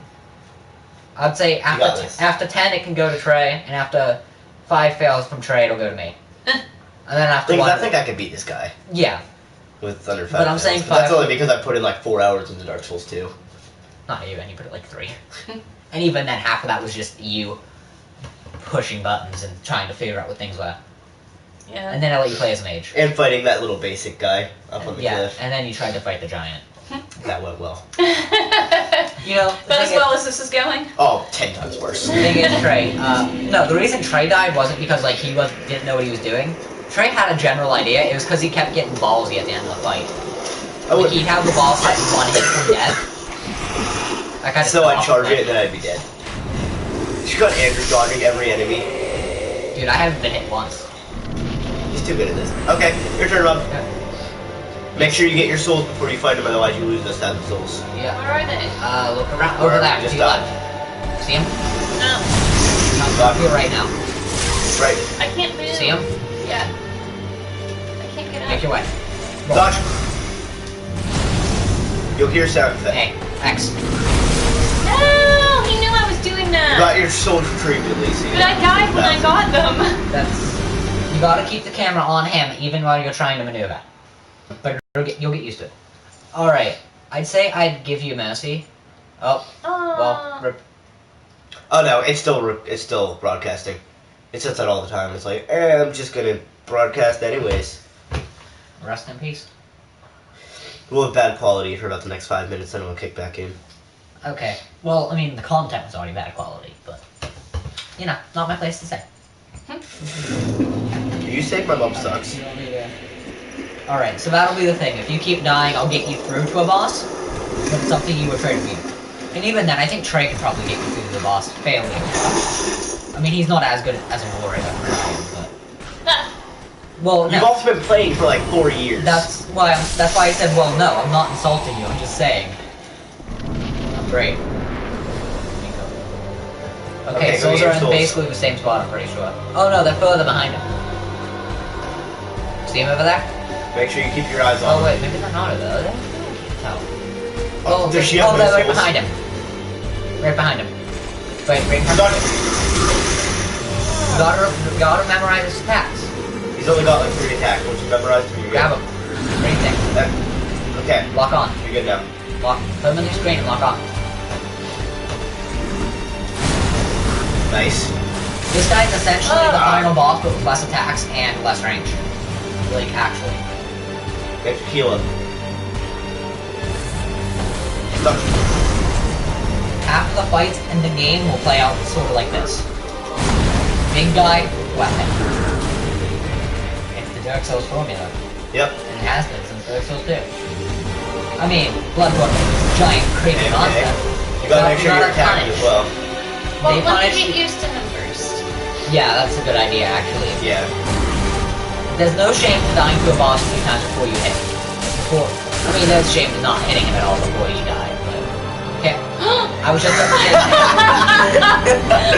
I'd say got after this. after 10 it can go to Trey, and after 5 fails from Trey it'll go to me. And then after Things, 1, I think I could beat this guy yeah, with under 5 But I'm fails. saying But that's 5. only because I put in like 4 hours into Dark Souls 2. not even. You put it like 3, and even then half of that was just you pushing buttons and trying to figure out what things were. Yeah. And then I let you play as a mage. And fighting that little basic guy up on the Yeah, cliff. and then you tried to fight the giant. That went well. You know, the But as thing well as this is going. Oh, 10 times worse. The thing is, Trey, no, the reason Trey died wasn't because, like, didn't know what he was doing. Trey had a general idea, it was because he kept getting ballsy at the end of the fight. Like, he'd have the ball set in 1 hit from death. That kind of So I'd stuff, charge like- it and then I'd be dead. You got Andrew dodging every enemy. Dude, I haven't been hit once. He's too good at this. Okay, your turn, Rob. Make sure you get your souls before you fight him, otherwise you lose those 1,000 souls. Yeah. Where are they? Look around, Where over we there, just to your died. left. See him? No. I'm here right now. Right. I can't move. See him? Yeah. I can't get Make up. your way. Roll. Dodge. You'll hear sound effect. Hey, X. No! He knew I was doing You that. got your souls retrieved at least. But I died when I got them. That's... You gotta keep the camera on him even while you're trying to maneuver. But you'll get used to it. Alright, I'd say I'd give you Mercy. Oh, well, rip. Oh no, it's still broadcasting. It says that all the time. It's like, I'm just gonna broadcast anyways. Rest in peace. We'll have bad quality for about the next 5 minutes, then we'll kick back in. Okay, well, I mean, the content was already bad quality, but... You know, not my place to say. Did you say my mom sucks? Alright, so that'll be the thing. If you keep dying, I'll get you through to a boss. But it's up to you or Trey to beat him. And even then, I think Trey could probably get you through to the boss, failing. I mean, he's not as good as a warrior as I am, but... Well, You've no. also been playing for like 4 years. That's why I said, well, no, I'm not insulting you, I'm just saying. I'm great. Okay, go souls get your are in souls. basically the same spot, I'm pretty sure. Oh no, they're further behind him. See him over there? Make sure you keep your eyes on Oh him. wait, maybe they're not over there, are they? I can't tell. Oh, does she oh, have they're no right souls? behind him. Right behind him. Wait, right in front Dodge. of him. You gotta memorize his attacks. He's only got like 3 attacks. Once you memorize 3, you're Grab good. him. Right there. Okay, Lock on. you're good now. Lock. Put him on your screen and lock on. Nice. This guy's essentially the final boss, but with less attacks and less range. Like, actually. Get your heal up. Dodge. Half of the fights in the game will play out sort of like this. Big guy, weapon. It's the Dark Souls formula. Yep. And it has been since Dark Souls 2. I mean, Bloodborne, giant creepy Okay. monster. You gotta make sure Not you're a attacking punish. as well. Well, They let me punish get used to him first. Yeah, that's a good idea, actually. Yeah. There's no shame to dying to a boss a few times before you hit him. I mean, there's shame to not hitting him at all before you die, but... Okay. I was just about to say...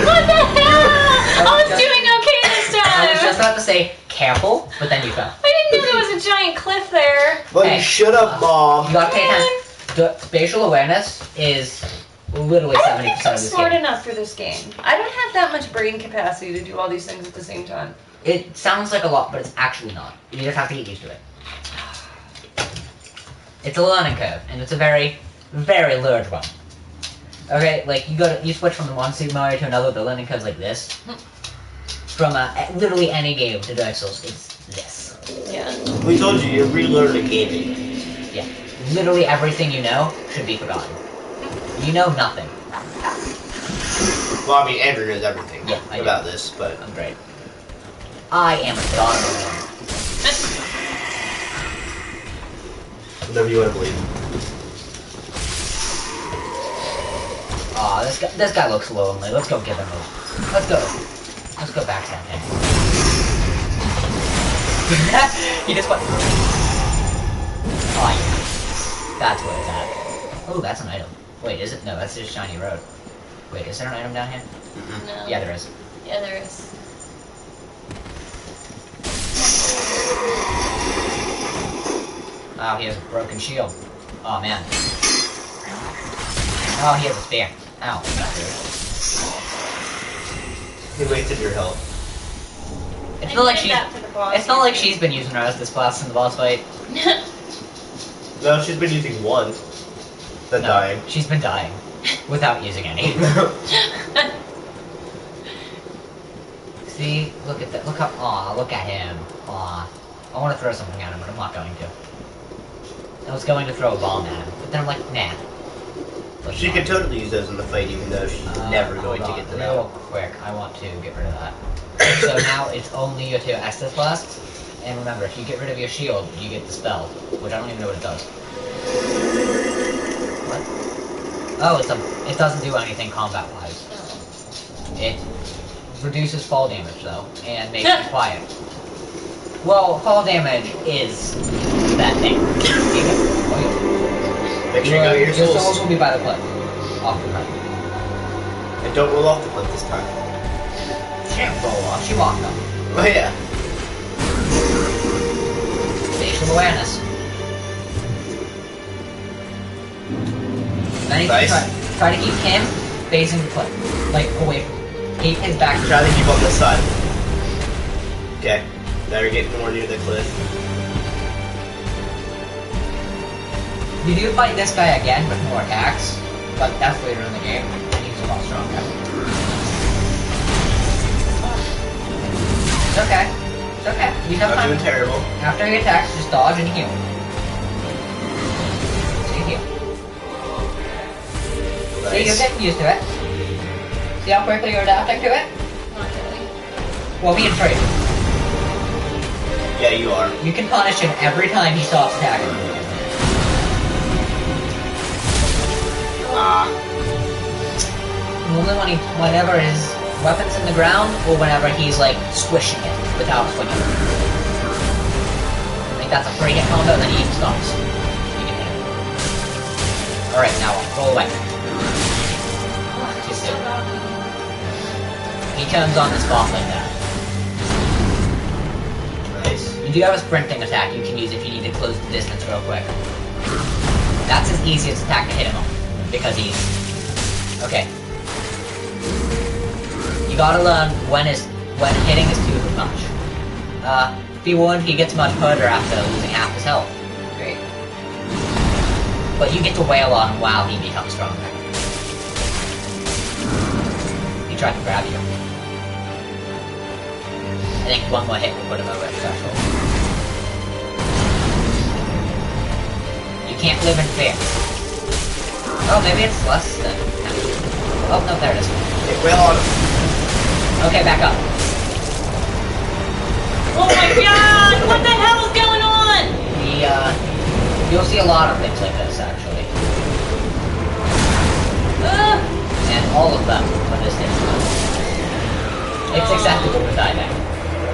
What the hell? I was doing okay this time! I was just about to say, careful, but then you fell. I didn't know there was a giant cliff there. Well, Hey, you should have, Mom. You gotta pay attention. The spatial awareness is literally I don't 70% think of I'm this smart game. enough for this game. I don't have that much brain capacity to do all these things at the same time. It sounds like a lot, but it's actually not. You just have to get used to it. It's a learning curve, and it's a very, very large one. Okay, like you switch from the one Super Mario to another, the learning curve's like this. From literally any game to Dark Souls, it's this. Yeah. We told you, you're relearning gaming. Yeah, literally everything you know should be forgotten. You know nothing. Well, I mean, Andrew knows everything Yeah, I do. about this, but... I'm great. I am a god. Whatever you want to believe. Aw, this guy looks lonely. Let's go give him a... Let's go backstab him. He just went... Oh, yeah. That's what it's at. Oh, that's an item. Wait, is it? No, that's just Shiny Road. Wait, is there an item down here? No. Yeah, there is. Yeah, there is. Oh, he has a broken shield. Oh, man. Oh, he has a spear. Ow. He wasted your health. It's I not like did she's... that for the boss. It's not like she's been using her as this class in the boss fight. No, she's been using one. The No, dying. she's been dying. Without using any. See? Look at that. Look how... Aw, look at him. Aw. I want to throw something at him, but I'm not going to. I was going to throw a bomb at him, but then I'm like, nah. Let's She not. could totally use those in the fight, even though she's never going to Hold get on, them real out. quick, I want to get rid of that. So now it's only your two Estus blasts, and remember, if you get rid of your shield, you get the spell, which I don't even know what it does. What? Oh, it doesn't do anything combat-wise. It reduces fall damage, though, and makes you quiet. Well, fall damage is that thing. Make sure you go Your get your souls souls. will be by the cliff. Off the cliff. And don't roll off the cliff this time. She didn't roll off, she walked up. Oh yeah. Spatial awareness. If anything, Nice. try to keep him facing the cliff. Like, away from keep his back. Try to keep on this side. Okay. Now you're getting more near the cliff. You do fight this guy again with more attacks, but that's later in the game, and he's a lot stronger. It's okay. It's okay. You have Not time. doing terrible. After he attacks, just dodge and heal. So you heal. See, you're Nice. getting used to it. See how quickly you're adapting to it? Not really. Well, me and Trey. Yeah, you are. You can punish him every time he stops attacking. Ah. Only whenever his weapon's in the ground, or whenever he's like squishing it without swinging. I think that's a free hit combo, and then he stops. You can hit him. Alright, now roll away. Too soon. He turns on the spot like that. Nice. You do have a sprinting attack you can use if you need to close the distance real quick. That's his easiest attack to hit him on, because he's... Okay. You gotta learn when hitting is too much. Be warned, he gets much harder after losing half his health. Great. But you get to wail on him while he becomes stronger. He tried to grab you. I think one more hit will put him over the threshold. You can't live in fear. Oh, maybe it's less than... Oh, no, there it is. Hey, well on him. Okay, back up. Oh my god! What the hell is going on? You'll see a lot of things like this, actually. And all of them when this hits. It's acceptable to die there.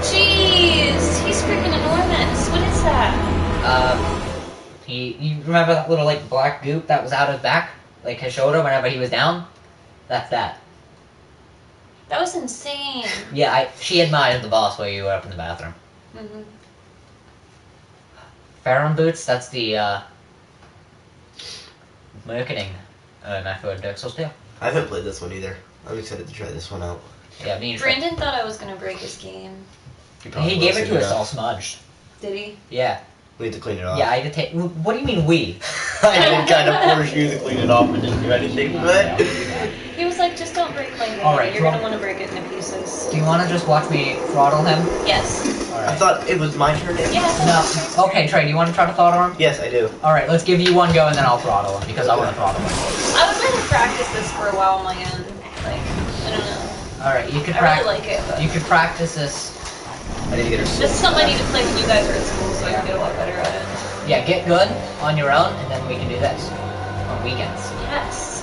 Jeez, he's freaking enormous. What is that? You remember that little like black goop that was out his back, like his shoulder whenever he was down? That's that. That was insane. Yeah, she admired the boss while you were up in the bathroom. Mm-hmm. Pharaoh boots. That's the marketing method. Dark Souls 2. I haven't played this one either. I'm excited to try this one out. Yeah, me and Brandon thought I was gonna break his game. He gave it to us all smudged. Did he? Yeah. We need to clean it off. Yeah, I had to take. What do you mean we? I didn't kind of force you to clean it off and didn't do anything with it. He was like, just don't break my game. Alright, You're gonna want to break it into pieces. Do you want to just watch me throttle him? Yes. I Alright. thought it was my turn. Yeah. I thought No. Okay, Trey, do you want to try to throttle him? Yes, I do. Alright, let's give you one go and then I'll throttle him because I want to throttle him. I would rather practice this for a while on my own. Like, I don't know. Alright, you could I practice. really like it, but You could practice this. I need to get her. this is something I need to play when you guys are at school so I can get a lot better at it. Yeah, get good on your own and then we can do this on weekends. Yes.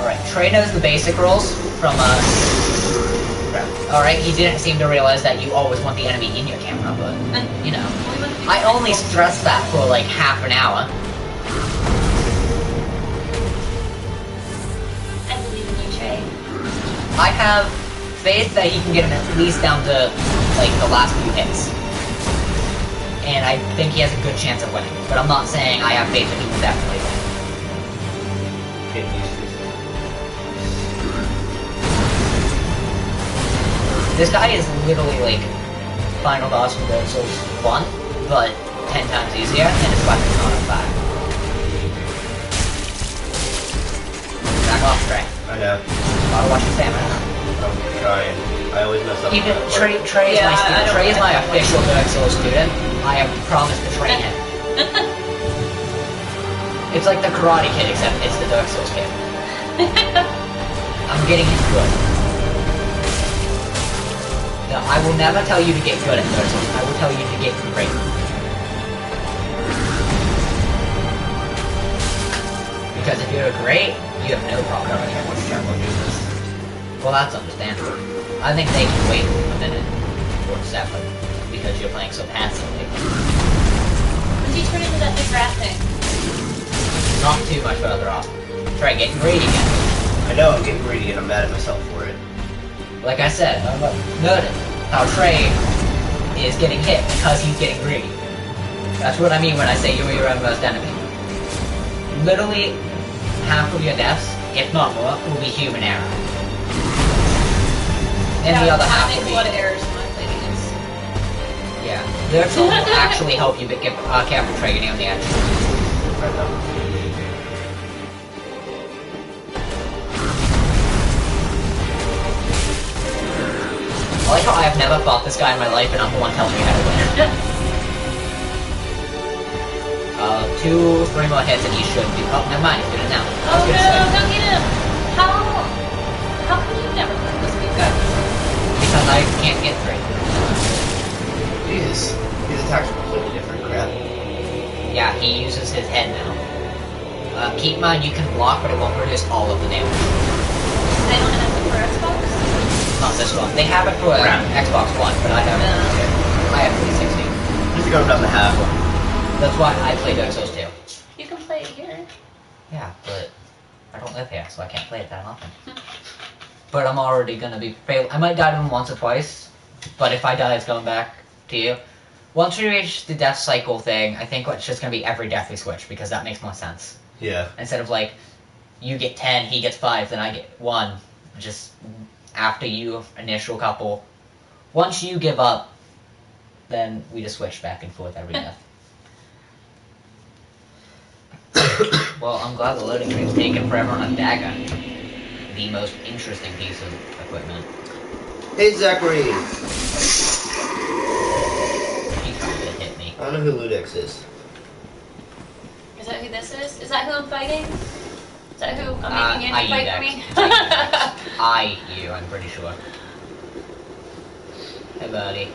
Alright, Trey knows the basic rules from Alright, he didn't seem to realize that you always want the enemy in your camera, but you know. I only stressed that for like half an hour. I believe in you, Trey. I have faith that he can get him at least down to like the last few hits. And I think he has a good chance of winning. But I'm not saying I have faith that he will definitely win. Getting used to This guy is literally like final boss from Dark Souls 1, but 10 times easier, and his weapon's not on fire. Back off, Trey. I know. Gotta watch your stamina. I'm trying. I always mess up. Even Trey is Yeah, my I student. don't Trey is my like that. official Dark Souls student. I have promised to train him. It's like the Karate Kid, except it's the Dark Souls kid. I'm getting him good. No, I will never tell you to get good at Dark Souls. I will tell you to get great. Because if you're great, you have no problem. Well, that's understandable. I think they can wait a minute or 7 because you're playing so passively. When did you turn into that big rat thing? Not too much further off. Try getting greedy again. I know I'm getting greedy and I'm mad at myself for it. Like I said, notice how Trey is getting hit because he's getting greedy. That's what I mean when I say you're your own worst enemy. Literally, half of your deaths, if not more, will be human error. And the other half I will make be... a lot of errors when I play games. Yeah. Their tool will actually help you get careful Trey getting on the edge. Right now. I like how I have never fought this guy in my life and I'm the one telling you how to win. 2, 3 more hits and he should be. Oh, never mind, he's doing it now. I Oh was no, gonna say, don't get him! How come you never played this big guy? because I can't get 3. Jesus. These attacks are completely different crap. Yeah, he uses his head now. Keep in mind you can block, but it won't reduce all of the damage. They don't have it for Xbox? Not this one. They have it for Xbox One, but I haven't. I have 360. Just to go down the half. That's why I play Dark Souls 2. You can play it here. Yeah, but I don't live here, so I can't play it that often. But I'm already gonna be I might die to him once or twice, but if I die, it's going back to you. Once we reach the death cycle thing, I think it's just gonna be every death we switch, because that makes more sense. Yeah. Instead of like, you get 10, he gets 5, then I get 1, just after you initial couple. Once you give up, then we just switch back and forth every death. Well, I'm glad the loading screen's taking forever on a dagger. The most interesting piece of equipment. Hey, Zachary. He tried to hit me. I don't know who Ludex is. Is that who this is? Is that who I'm fighting? Is that who I'm making I Andy fight Dex. for me? I'm pretty sure. Hey, buddy.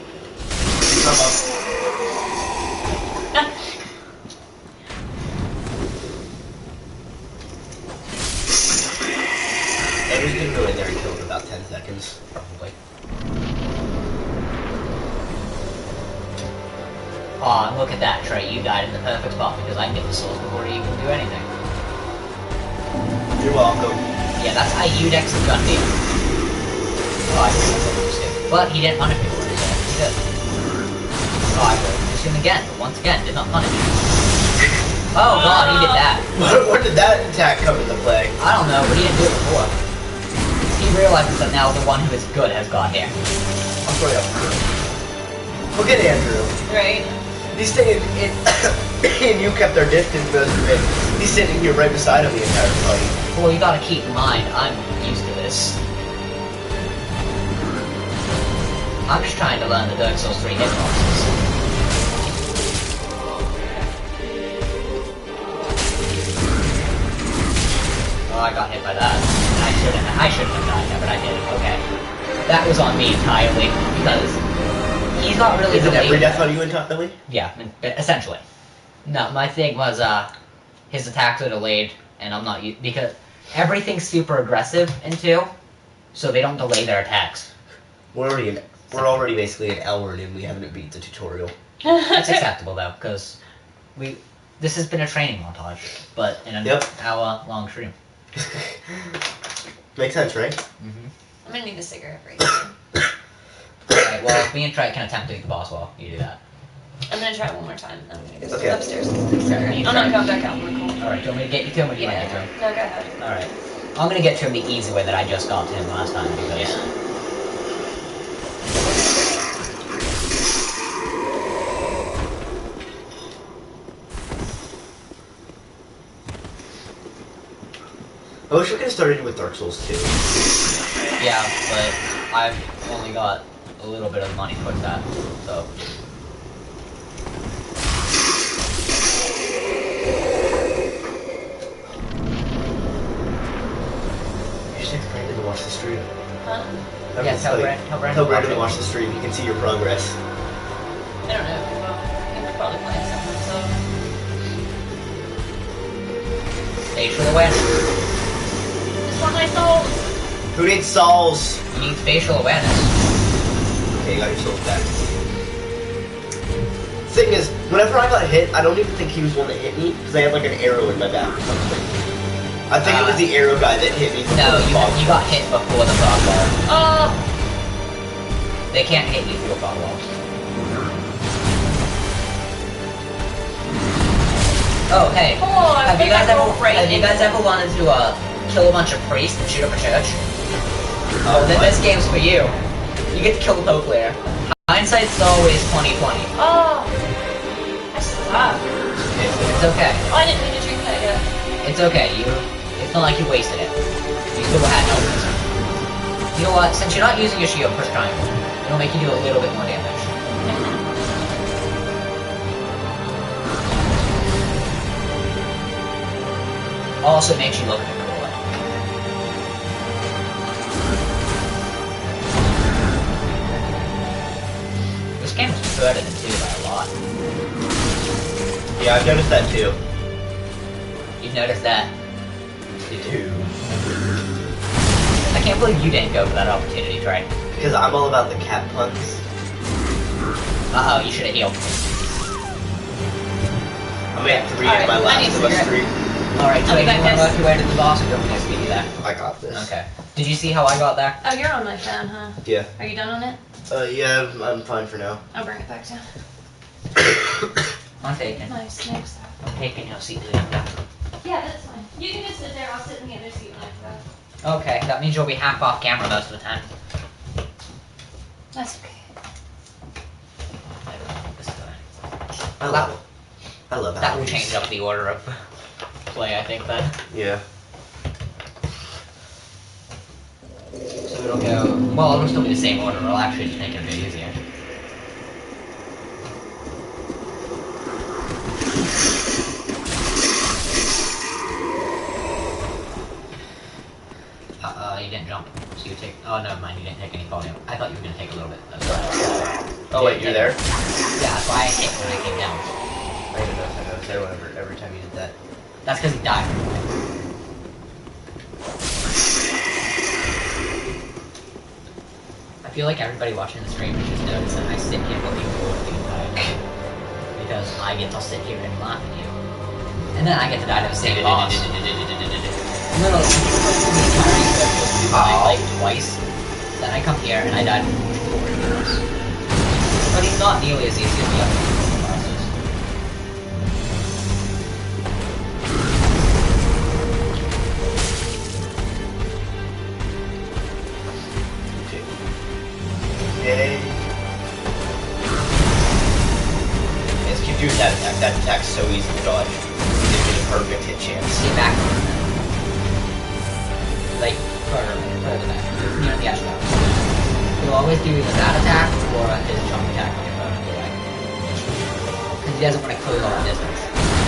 Eddie's gonna go in there and kill him in about 10 10 seconds. Probably. Aw, and look at that, Trey. You died in the perfect spot because I can get the souls before you can do anything. You're welcome. Yeah, that's how Udex is gonna be. Oh, I think that's interesting. But he didn't punish me for it, so he did. Oh, I will punish him again, but once again, did not punish me. Oh god, he did that. Where did that attack come into play? I don't know, but he didn't do it before. He realizes that now the one who is good has got here. I'll throw you up. Look at Andrew. Right? He's staying in, and you kept our distance most of it. He's sitting here right beside him the entire fight. Well, you gotta keep in mind, I'm used to this. I'm just trying to learn the Dark Souls 3 hitboxes. Oh, I got hit by that. I shouldn't have died there, but I did. Okay. That was on me entirely, because he's not really Is it every delayed. death on you entirely? Yeah, essentially. No, my thing was, his attacks are delayed, and I'm not because everything's super aggressive in 2, so they don't delay their attacks. We're already basically an hour in and we haven't beat the tutorial. It's acceptable though, because this has been a training montage, but in an hour-long stream. Makes sense, right? Mm-hmm. I'm gonna need a cigarette break. I'm Alright, well, me and Trey can attempt to beat the boss while you do that. gonna try it one more time, and then I'm gonna go Okay. upstairs. Okay. I'm not coming back out. I'm gonna call. Alright, do you want me to get you to him, or do you want to get to him? No, go ahead. Alright. I'm gonna get to him the easy way that I just got to him last time, because... Yeah. I wish we could have started with Dark Souls 2. Yeah, but I've only got a little bit of money towards that, so... You should take Brandon to watch the stream. Huh? Yeah, tell Brandon to watch the stream. You can see your progress. I don't know. Well, he was probably playing something, so. Facial awareness. Just want my soul. Who needs souls? You need facial awareness. Okay, you got your souls back. Thing is, whenever I got hit, I don't even think he was the one that hit me, because I had like an arrow in my back or something. I think it was the arrow guy that hit me. No, you got hit before the fog wall. Oh! They can't hit you through a fog wall. Oh, hey. Oh, I Have you think guys I rolled right have you guys into ever wanted to kill a bunch of priests and shoot up a church? Oh, Then what? this game's for you. You get to kill the Pope later. Hindsight's always 20/20. Oh! I suck. It's okay. Oh, I didn't mean to drink that yet. It's okay. It's not like you wasted it. You still had health. You know what? Since you're not using your shield, push triangle. It'll make you do a little bit more damage. Also makes you look a bit cooler. This game is better than 2 by a lot. Yeah, I've noticed that too. You've noticed that? Too. I can't believe you didn't go for that opportunity, Trey. Because I'm all about the cat puns. Uh-oh, you should have healed. I'm at 3 in Alright, my I last need of us cigarette. 3. Alright, so I'll be you back, want to guys. work your way to the boss, or do you want me to speed you there? I got this. Okay. Did you see how I got there? Oh, you're on my phone, huh? Yeah. Are you done on it? Yeah, I'm fine for now. I'll bring it back down. I'm taking. Nice, thanks. I'm taking your seat, Linda. Yeah, that's fine. You can just sit there. I'll sit in the other seat when I go. Okay, that means you'll be half off camera most of the time. That's okay. This guy. I love it. I love That will allergies. change up the order of play, I think, then. Yeah. So it'll go... Well, it'll still be the same order. It'll actually just make it a bit easier. You didn't jump. So you take... Oh, never mind. You didn't take any fall damage. I thought you were going to take a little bit. Oh wait, you're there? Yeah, that's why I hit when I came down. I didn't know if I was there every time you did that. That's because he died. feel like everybody watching the stream has just noticed that I sit here looking forward to the entire time. Because I get to sit here and laugh at you. And then I get to die to the same boss. Literally, like twice. Then I come here and I died before he was. But he's not nearly as easy as the other bosses. Yay. Let's keep doing that attack. That attack's so easy to dodge. Gives me the perfect hit chance. See back. Like, further back. Near the ashdown. He'll always do either that attack or his jump attack when you're further away. Because he doesn't want to close all the distance.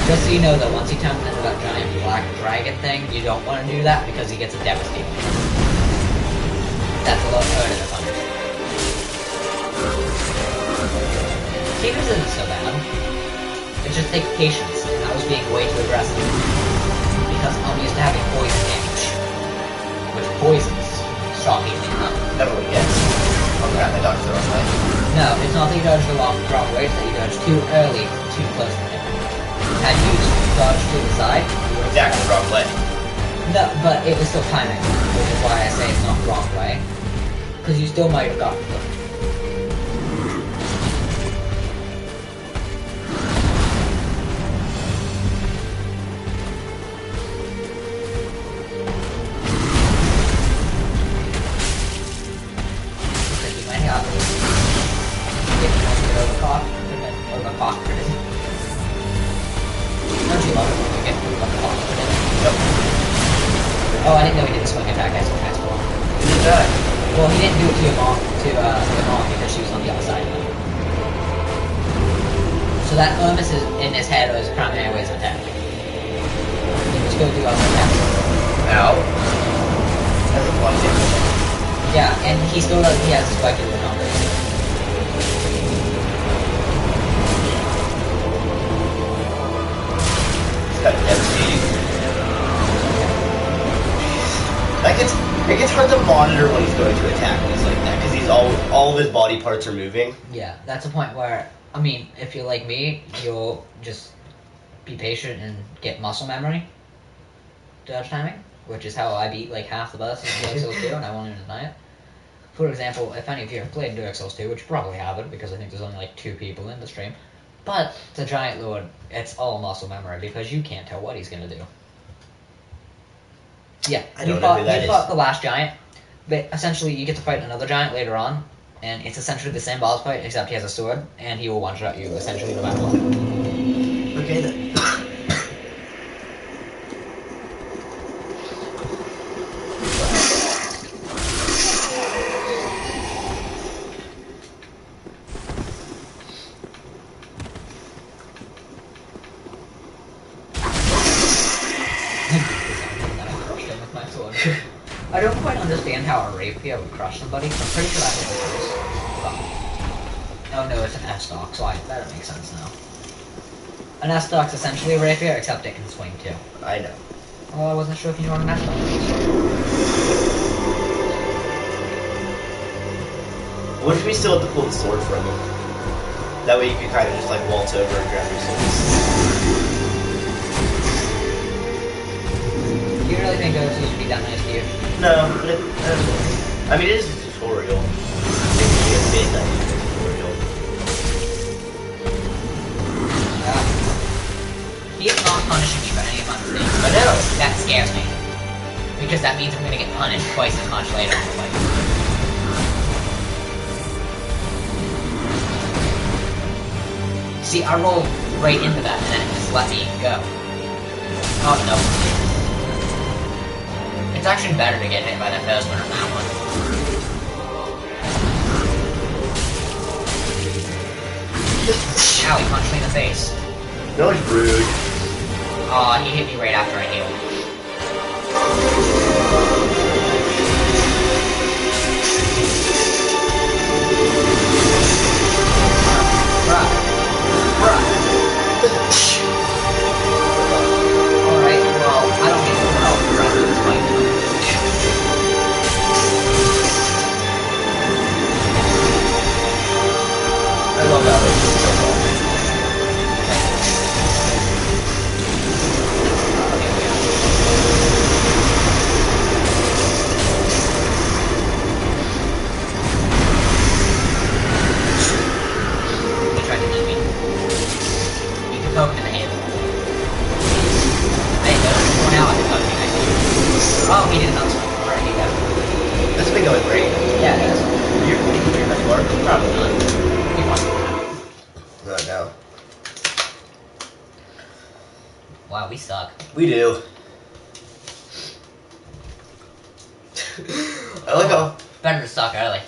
Just so you know that once he turns into that giant black dragon thing, you don't want to do that because he gets a devastating. That's a lot harder to punch. Takers isn't so bad. It just takes patience, and I was being way too aggressive. Because I'm used to having poison damage. Which poisons, shockingly enough. Never really gets. Oh crap, I dodged the wrong way. No, it's not that you dodged the wrong way, it's that you dodged too early, too close to him. Had you dodged to the side, you would Exactly the wrong way. No, but it was still timing, which is why I say it's not the wrong way. Because you still might have gotten them. Oh, I didn't know he did the swing attack as well. He did that. Well, he didn't do it to your mom, because she was on the other side of him. So that Irmus is in his head was primary ways of attack. He was going to do other attacks. Ow. That's a fun thing. Yeah, and he still does, he has spike in the numbers. It's kind of devastating. It gets hard to monitor when he's going to attack when he's like that, because he's all of his body parts are moving. Yeah, that's a point where, I mean, if you're like me, you'll just be patient and get muscle memory dodge timing, which is how I beat like half the bosses in Dark Souls 2, and I won't even deny it. For example, if any of you have played Dark Souls 2, which you probably haven't, because I think there's only like 2 people in the stream, but the Giant Lord, it's all muscle memory, because you can't tell what he's gonna do. Yeah, I don't know who that is. fought the last giant, but essentially you get to fight another giant later on, and it's essentially the same boss fight, except he has a sword, and he will one-shot you essentially no matter what. Okay then. I don't quite understand how a rapier would crush somebody, so I'm pretty sure that's what it is. Oh no, it's an S-Stock, so that makes sense now. An S-Stock's essentially a rapier, except it can swing too. I know. Well, I wasn't sure if you knew what an S-Stock was. What if we still have to pull the sword from him? That way you could kind of just like waltz over and grab your swords. Do you really think Dark Souls should be that nice to you? No, but I mean, it is a tutorial. It can be a bit nice tutorial. He is not punishing me for any of my mistakes. I know. That scares me. Because that means I'm gonna get punished twice as much later in the fight. See, I rolled right into that and then it just let me go. Oh no. It's actually better to get hit by the first one on that one. Ow, he punched me in the face. That was rude. Aw, he hit me right after I healed. Alright, well, I don't get to help the rest of this fight. Oh, he did not smoke. Where did he go? This has been going great. Yeah, it is. You're thinking pretty much more. Probably not. He won. Not now. Wow, we suck. We do. I like how Better to suck early.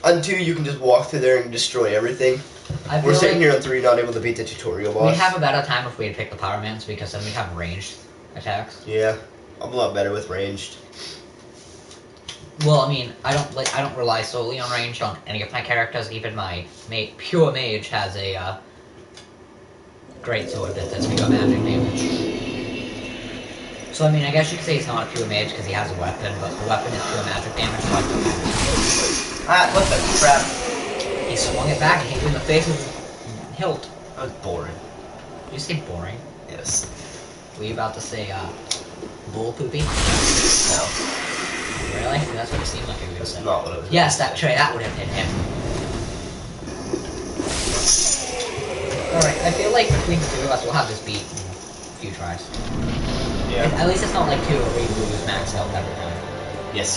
on 2 you can just walk through there and destroy everything. I We're feel sitting like here on 3 not able to beat the tutorial boss. we'd have a better time if we had picked the Power Mans because then we'd have ranged attacks. Yeah, I'm a lot better with ranged. Well, I mean, I don't rely solely on ranged on any of my characters. Even my pure mage has a great sword that does pure magic damage. So I mean, I guess you could say he's not a pure mage because he has a weapon, but the weapon is pure magic damage. So I don't have Ah, what the crap? it. He swung it back and hit you in the face with his hilt. That was boring. Did you say boring? Yes. Were you about to say bull poopy? No. Really? That's what it seemed like you were gonna That's say. not what it was. Yes, that would have hit him. Alright, I feel like between the two of us, we'll have this beat in a few tries. Yeah. At least it's not like 2 where we lose max health every time. Yes.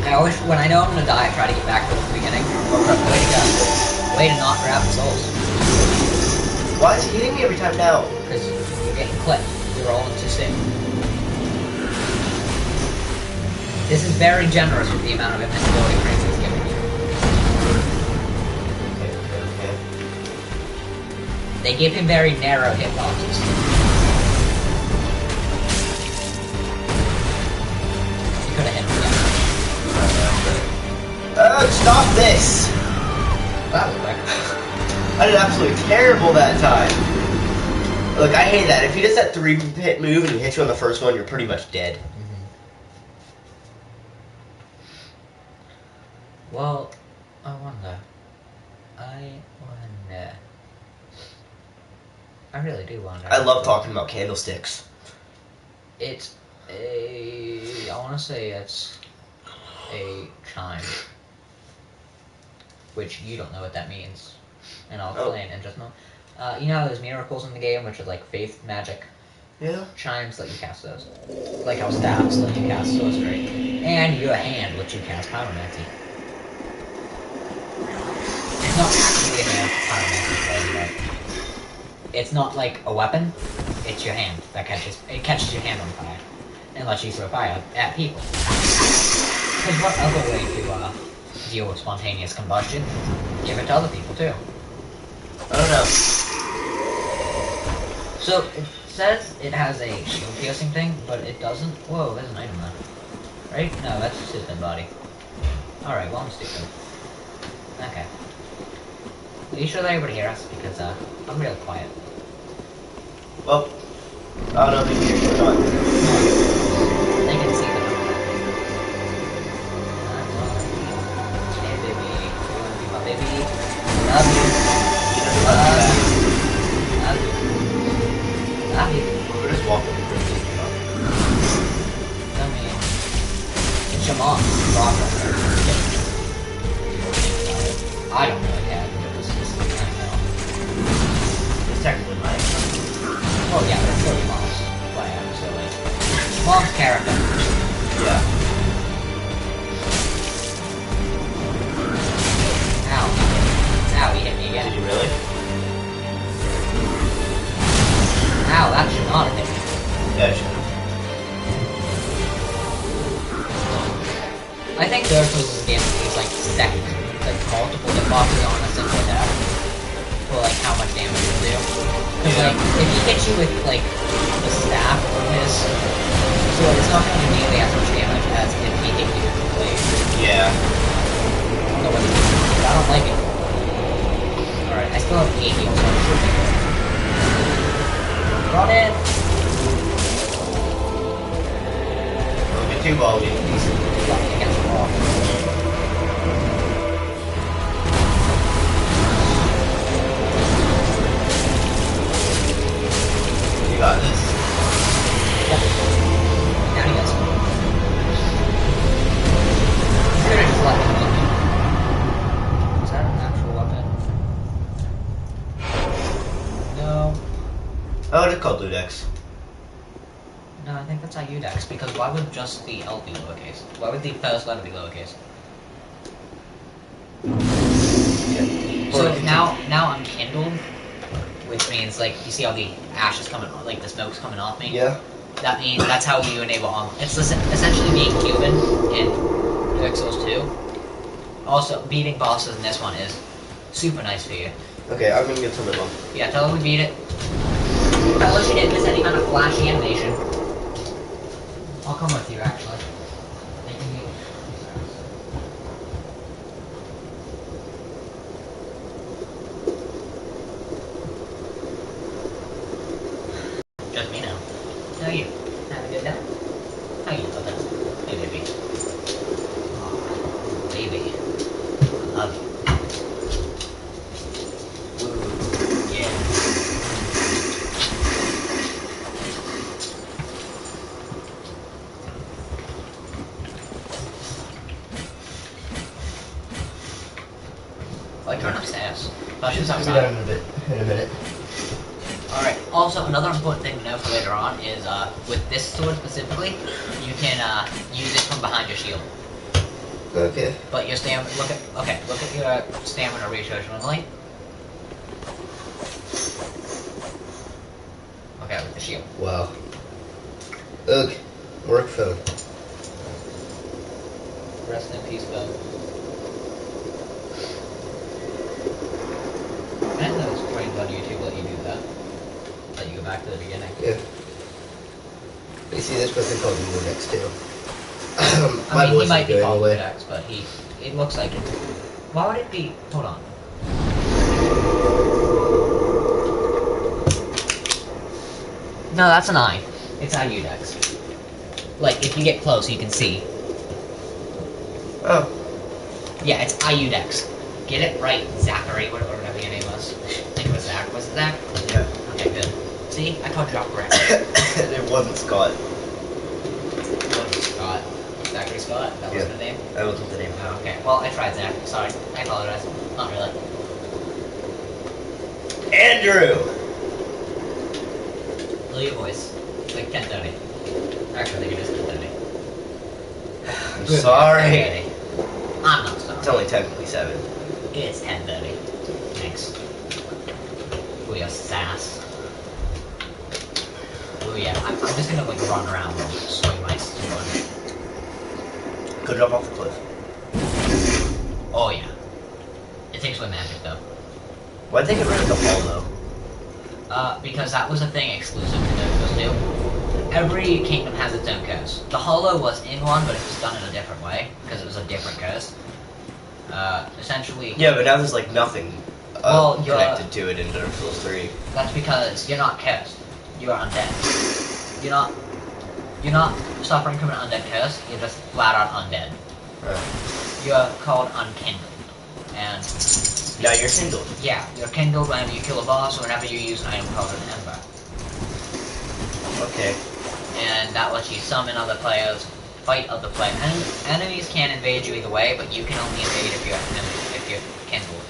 I always, when I know I'm gonna die, I try to get back to the beginning. Way to go. Way to not grab the souls. Why is he hitting me every time now? Because you're getting clipped. You're rolling too soon. This is very generous with the amount of invincibility frames he's giving you. Okay. They give him very narrow hitboxes. You could have hit him again. Stop this! That was quick. I did absolutely terrible that time. Look, I hate that. If he does that 3-hit move and he hits you on the first one, you're pretty much dead. Well, I wonder. I really do wonder. I love talking about candlesticks. It's a... I want to say it's a chime. Which you don't know what that means. And I'll explain in just a moment. You know how there's miracles in the game, which are like faith magic Yeah. chimes, let you cast those. Like how staffs let you cast sorcery. And your hand lets you cast pyromancy. It's not actually a hand pyromancy, but it's not like a weapon, it's your hand that catches your hand on fire. And lets you throw fire at people. Because what other way to deal with spontaneous combustion? Give it to other people too. I don't know. So, it says it has a shield piercing thing, but it doesn't. Whoa, there's an item there. Right? No, that's just his dead body. Alright, well, I'm stupid. Okay. Are you sure they're able to hear us? Because, I'm real quiet. Well, I don't know if you can hear you or not. They can see them. Hey, baby. You wanna be my baby? Love you. Love you. Love you. We're just walking. I mean, it's your mom. Rock her. I don't really care. It's I know. It's technically mine. Oh yeah, but it's still your mom's. Whatever, so like, mom's character. Yeah. Ow. Ow, he hit me Did again. you really? Ow, that should not have hit me. Yeah, I should. I think Dark Souls is a game that needs like seconds, like multiple hitboxes on a single attack for like how much damage it'll do. Cause like, if he hits you with like the staff from his sword, it's not going to do nearly as much damage as if he hit you with the blade. Yeah. I don't know what it is. I don't like it. Alright, I still have 8 heals, so I'm sure they will. Run it! Don't get too ballsy. Fucking against the wall. You got this. Yep. Now he does. I'm gonna just let him look. Is that an actual weapon? No. Oh, it's called Ludex. No, I think that's Iudex, because why would just the L be lowercase? Why would the first letter be lowercase? Yeah. So Or now I'm kindled, which means like you see how the ash is coming, like the smoke's coming off me. Yeah. That means that's how you enable It's essentially being human in Dark Souls 2. Also, beating bosses in this one is super nice for you. Okay, I'm gonna get some of them. Yeah, tell her we beat it. Tell her she didn't miss any kind of flashy animation. I'll come with you actually. They can be- Just me now. How are you? Have a good day? How you doing? Hey baby. Aw, baby. I love you. Yeah. Like turn upstairs. Flashes I'll be outside. down in a minute. Alright, also another important thing to know for later on is with this sword specifically, you can use it from behind your shield. Okay. But your stamina, look at your stamina recharge normally. Okay, with the shield. Wow. Ugh. Work phone. Rest in peace, Bo. I didn't know it's trained on YouTube let you do that. Let you go back to the beginning. Yeah. You see, this person called me next too. I My mean, he voice might is be going called away. Dex, but it looks like it. Why would it be? Hold on. No, that's an eye. It's Iudex. Like, if you get close, you can see. Oh. Yeah, it's Iudex. Get it right, Zachary, or whatever your name was. I think it was Zach. Was it Zach? Yeah. Okay, good. See? I called you out correct. It wasn't Scott. What was Scott? Zachary Scott? That wasn't the name? That wasn't the name. Oh, okay. Well, I tried Zach. Sorry. I apologize. Not really. Andrew! Lower your voice. It's like 10:30. Actually, I think it is 10:30. I'm sorry. 10:30. I'm not sorry. It's only technically 7. It's 10:30. Thanks. We have sass. Oh yeah, I'm just gonna like run around and swing my sword. Go jump off the cliff. Oh yeah. It takes away magic though. Why'd they get rid of the hollow? Because that was a thing exclusive to Dark Souls 2. Every kingdom has its own curse. The hollow was in one, but it was done in a different way, because it was a different curse. Essentially... Yeah, but now there's like nothing Well, connected to it in Dark Souls 3. That's because you're not cursed. You are undead. You're not suffering from an undead curse, you're just flat out undead. You're called unkindled. And Now you're kindled. yeah, you're kindled whenever you kill a boss or whenever you use an item called an ember. Okay. And that lets you summon other players, fight other players. Enemies can invade you either way, but you can only invade if you're kindled.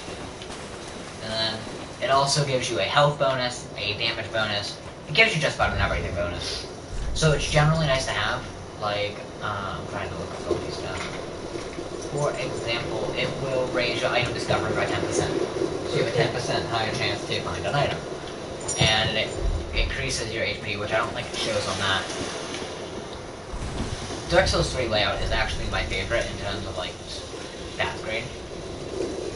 And then it also gives you a health bonus, a damage bonus. It gives you just about an everything bonus. So it's generally nice to have. Like, I'm trying to look up all these stuff. For example, it will raise your item discovery by 10%. So you have a 10% higher chance to find an item. And it increases your HP, which I don't think it shows on that. Dark Souls 3 layout is actually my favorite in terms of, like, stat grade.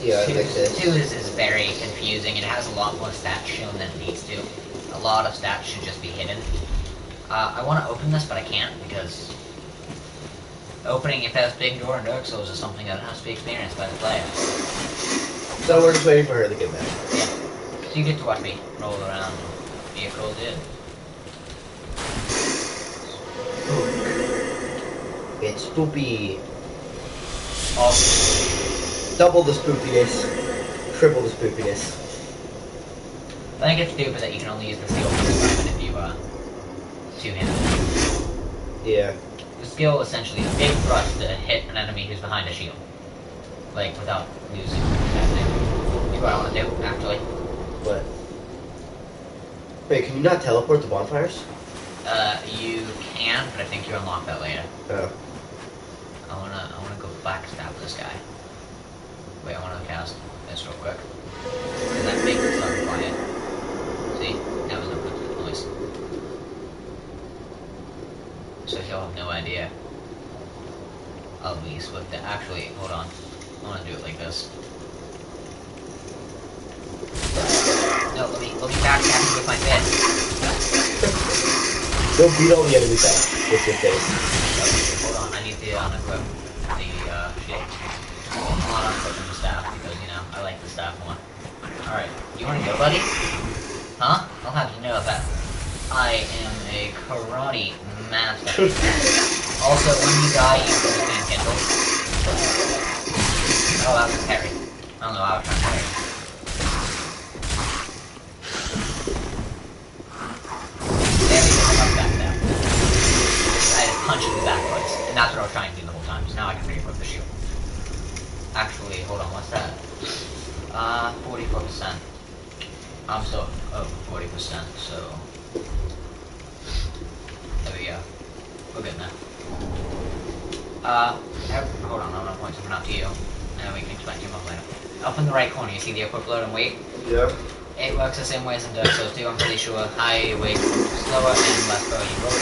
Yeah, I 2, like this. 2 is very confusing. It has a lot more stats shown than it needs to. A lot of stats should just be hidden. I want to open this, but I can't, because opening a first big door in Dark Souls is something that has to be experienced by the player. So we're just waiting for her to get back. Yeah. So you get to watch me roll around and be a cool dude. It's spoopy. Awesome. Double the spoopiness. Triple the spoopiness. I think it's stupid that you can only use the skill for this weapon if you, two-handed. Yeah. The skill essentially is a big thrust to hit an enemy who's behind a shield. Like, without losing that thing. That's what I want to do, actually. What? Wait, can you not teleport the bonfires? You can, but I think you unlock that later. Oh. I wanna go backstab this guy. Wait, I wanna cast this real quick. Because that makes it start quiet. See? That was no good noise. So he'll have no idea. At least with the actually, hold on. I wanna do it like this. No, let me backstab him with my fist. Don't beat all the enemies out with your face. Okay, hold on, I need to unequip the shit. I'm not unequipping the staff because, you know, I like the staff more. Alright, you wanna go, buddy? Huh? I'll have you know that I am a karate master. Also, when you die, you can be kindled. Oh, that was Harry. I don't know, I was trying to Harry. There we go, I got back there. I had to punch him backwards, and that's what I was trying to do the whole time, so now I can re-equip the shield. Actually, hold on, what's that? 44%. I'm still over 40%, so... There we go. We're good now. Hold on, I'm gonna point something out to you, and we can explain to you more later. Up in the right corner, you see the equip load and weight? Yeah. It works the same way as in Dark Souls 2, I'm pretty sure. High weight, slower, and less power you roll.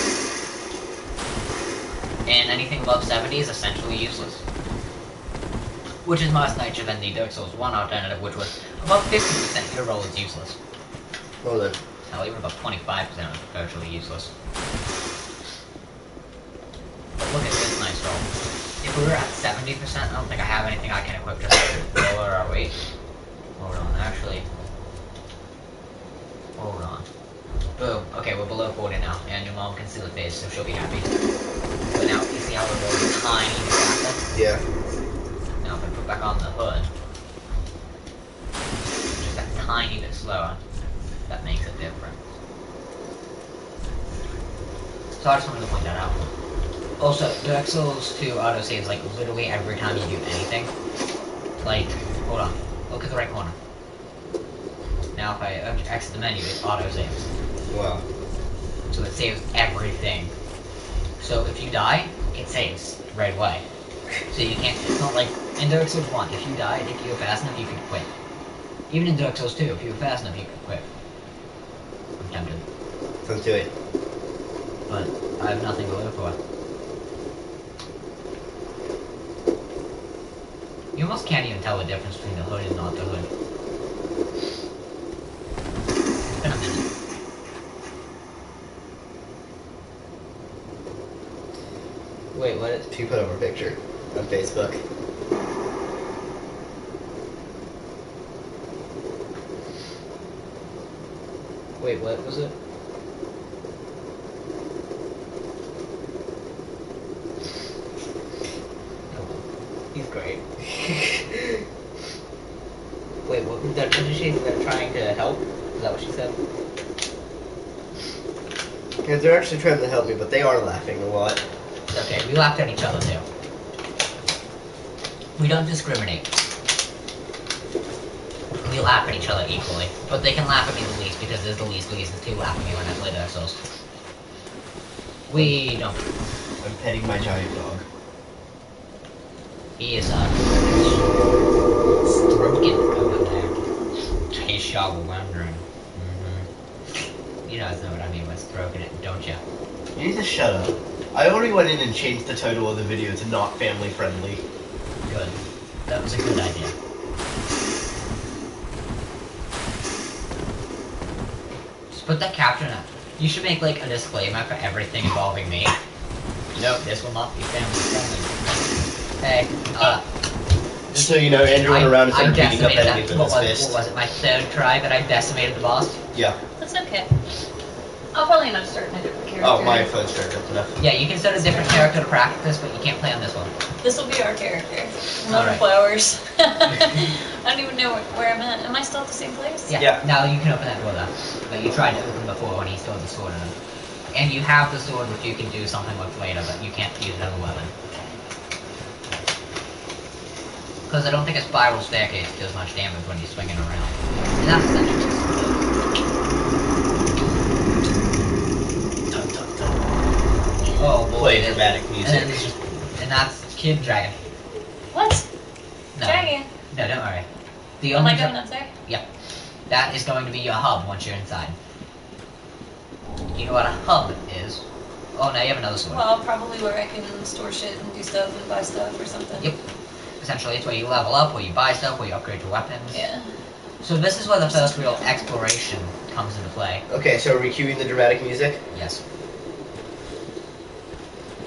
And anything above 70 is essentially useless. Which is much nicer than the Dark Souls 1 alternative, which was above 50% your roll is useless. Well then. Hell, even above 25% is virtually useless. But look at this nice roll. If we were at 70%, I don't think I have anything I can equip just to lower our weight. Hold on, actually. Hold on. Boom. Okay, we're below 40 now, and your mom can see the face, so she'll be happy. But now, you see how we're going tiny bit faster? Yeah. Now, if I put back on the hood, just that tiny bit slower, that makes a difference. So I just wanted to point that out. Also, Dark Souls 2 autosaves like literally every time you do anything. Like, hold on, look at the right corner. Now if I exit the menu, it auto-saves. Wow. So it saves everything. So if you die, it saves right away. So you can't, it's not like, in Dark Souls 1, if you died, if you were fast enough, you could quit. Even in Dark Souls 2, if you were fast enough, you could quit. I'm tempted. Let's do it. But I have nothing to live for. You almost can't even tell the difference between the hood and not the hood. It's been a minute. Wait, what is... You put up a picture on Facebook. Wait, what was it? He's great. Wait, what did she say? They're trying to help? Is that what she said? Yeah, they're actually trying to help me, but they are laughing a lot. It's okay, we laughed at each other too. We don't discriminate. We laugh at each other equally. But they can laugh at me the least because there's the least reason to laugh at me when I play Dark Souls. We don't. I'm petting my giant dog. He is stroking over there. In case y'all were wondering. You guys know what I mean by stroking it, don't ya? You need to shut up. I already went in and changed the title of the video to not family friendly. Good. That was a good idea. Just put that caption up. You should make like a disclaimer for everything involving me. Nope, this will not be family friendly. Hey, Just so you know, Andrew went around and started beating up enemies with his fist. What was it, my third try that I decimated the boss? Yeah. That's okay. I'll probably end up starting a different character. Oh, my phone's turned up enough. Yeah, you can start a different character to practice, but you can't play on this one. This will be our character. Not Alright. flowers. I don't even know where I'm at. Am I still at the same place? Yeah, Yeah. now you can open that door though. But you tried to open before when he still had the sword in him. And you have the sword which you can do something with later, but you can't use it as a weapon. Because I don't think a spiral staircase does much damage when you're swinging around. And that's essentially play dramatic And music. then there's just, and that's Kid Dragon. What? No, Dragon. no, don't worry. The Am only I going up there? that is going to be your hub once you're inside. You know what a hub is? Oh, now you have another sword. Well, probably where I can store shit and do stuff and buy stuff or something. Yep. Essentially, it's where you level up, where you buy stuff, where you upgrade your weapons. Yeah. So this is where the first real exploration comes into play. Okay, so are we cueing the dramatic music? Yes.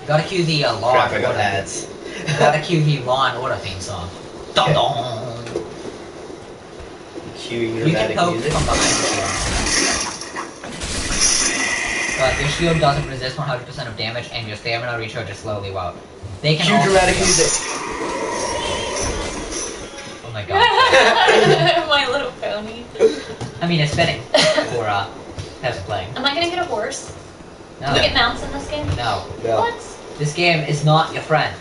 Gotta cue the Law Crap, I and got Order. ads. Gotta cue the Law and Order theme song. Dun Okay. dun. Cueing You can dramatic poke music. from behind the shield. But your shield doesn't resist 100% of damage, and your stamina recharges slowly while they can Cue also- dramatic music. Oh my god. My Little Pony. I mean, it's fitting for peasant playing. Am I gonna get a horse? No. Do we get mounts in this game? No. No, What? This game is not your friend.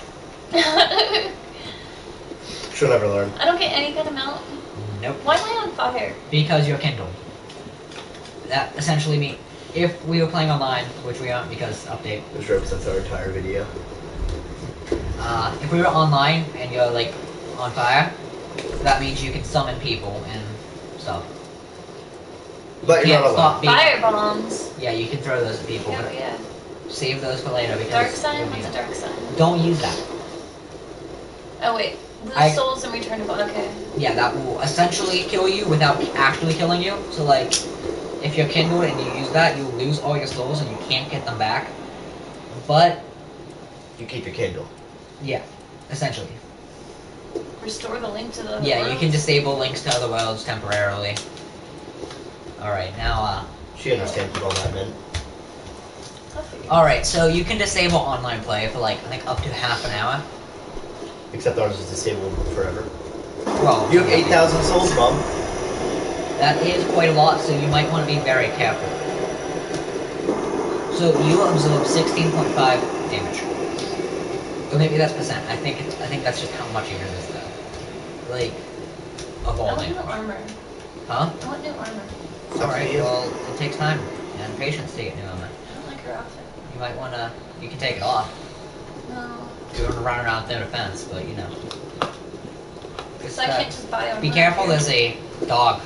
I she'll never learn. don't get any kind of mount. Nope. Why am I on fire? Because you're kindled. That essentially means if we were playing online, which we aren't because update. Which represents our entire video. If we were online and you're like on fire, that means you can summon people and stuff. But You you're can't not allowed. stop being. Fire bombs. Yeah, you can throw those at people, Yeah, but yeah. save those for later because Dark sign? you'll What's need a it. dark sign? Don't use that. Oh wait. Lose I- souls and return to body. Okay. Yeah, that will essentially kill you without actually killing you. So like, if you're kindled and you use that, you'll lose all your souls and you can't get them back. But You keep your candle. yeah, essentially. Restore the link to the. Yeah, you can worlds? disable links to other worlds temporarily. Alright, now, She understands what all that meant. I'll figure alright, so you can disable online play for like, I think up to half an hour. Except ours is disabled forever. Well, You have 8,000 souls, Mom. that is quite a lot, so you might want to be very careful. So you absorb 16.5 damage. Or maybe that's percent. I think that's just how much you resist though. Like, of I all want new damage. armor. Huh? I want new armor. Alright, you. well, it takes time and patience to get new armor. I don't like her outfit. You might wanna, you can take it off. No. You don't run around with no defense, but you know. Just, So I can't just buy armor. be careful, there's a dog.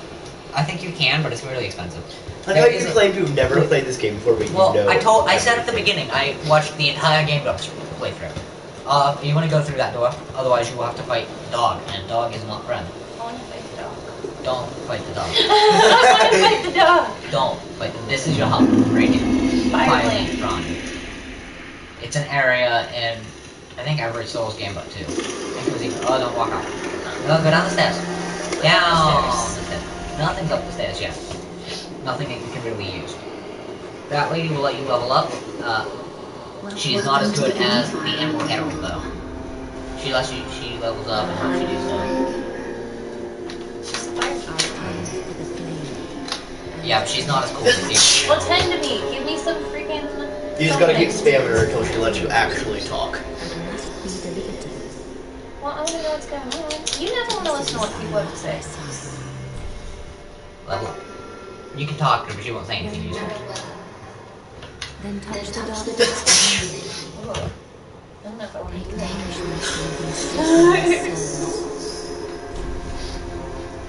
I think you can, but it's really expensive. I There thought is you a- claimed you've never played this game before, but you Well, know. I said at the beginning, I watched the entire game playthrough. You wanna go through that door, otherwise you will have to fight dog, and dog is not friend. I want to fight the dog. Don't fight the dog. I want to fight the dog. Don't fight this is your hub, right here. Firelink. Firelink. It's an area in, I think every Souls game but 2. I think it was even, oh, don't walk out. No, go down the stairs. Down the stairs. Nothing's up the stairs yet. Nothing that you can really use. That lady will let you level up. She is not as good as the Emerald Herald though. She levels up and helps you do stuff. She's a firefighter. Yeah, but she's not as cool as you. Well, tend to me. Give me some freaking. You just gotta keep something. spamming her until she lets you actually talk. Well, I want to know what's going on. You never want to listen to what people have to say. Level up. You can talk to her, but she won't say anything useful. Then touch the dog. Ugh. I don't know if I want to do that.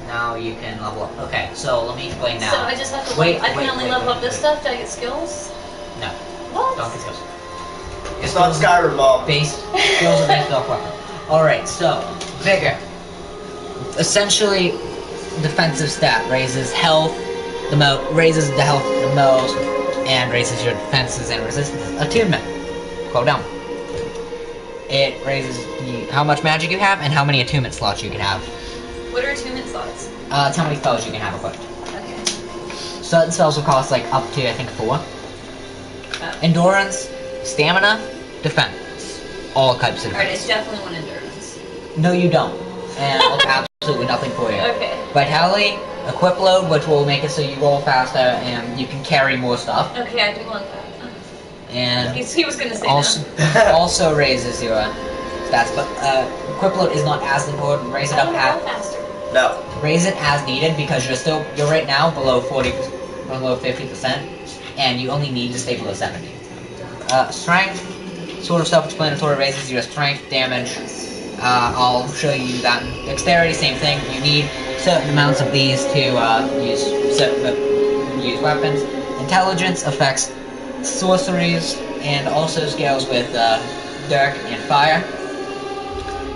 Now you can level up. Okay, so let me explain now. So I just have to. Wait, I can wait, only wait, level wait, up this wait. stuff. Do I get skills? No, What? don't get skills. It's not Skyrim, Mom. Base skills are based off weapon. Alright, so vigor. Essentially defensive stat raises health raises the health the most and raises your defenses and resistance. Attunement. Go down. It raises how much magic you have and how many attunement slots you can have. What are attunement slots? It's how many spells you can have equipped. Okay. Certain spells will cost like up to I think 4. Endurance, stamina, defense. All types of Alright, I defense. definitely want endurance. No, you don't. And it'll do absolutely nothing for you. Okay. Vitality, equip load, which will make it so you roll faster and you can carry more stuff. Okay, I do want that. And He was gonna say also raises your stats, but equip load is not as important. Raise it that. up I at want to go faster. No. raise it as needed because you're right now below 50%, and you only need to stay below 70. Strength, sort of self-explanatory, raises your strength, damage. I'll show you that. Dexterity, same thing. You need certain amounts of these to use weapons. Intelligence affects sorceries and also scales with dark and fire.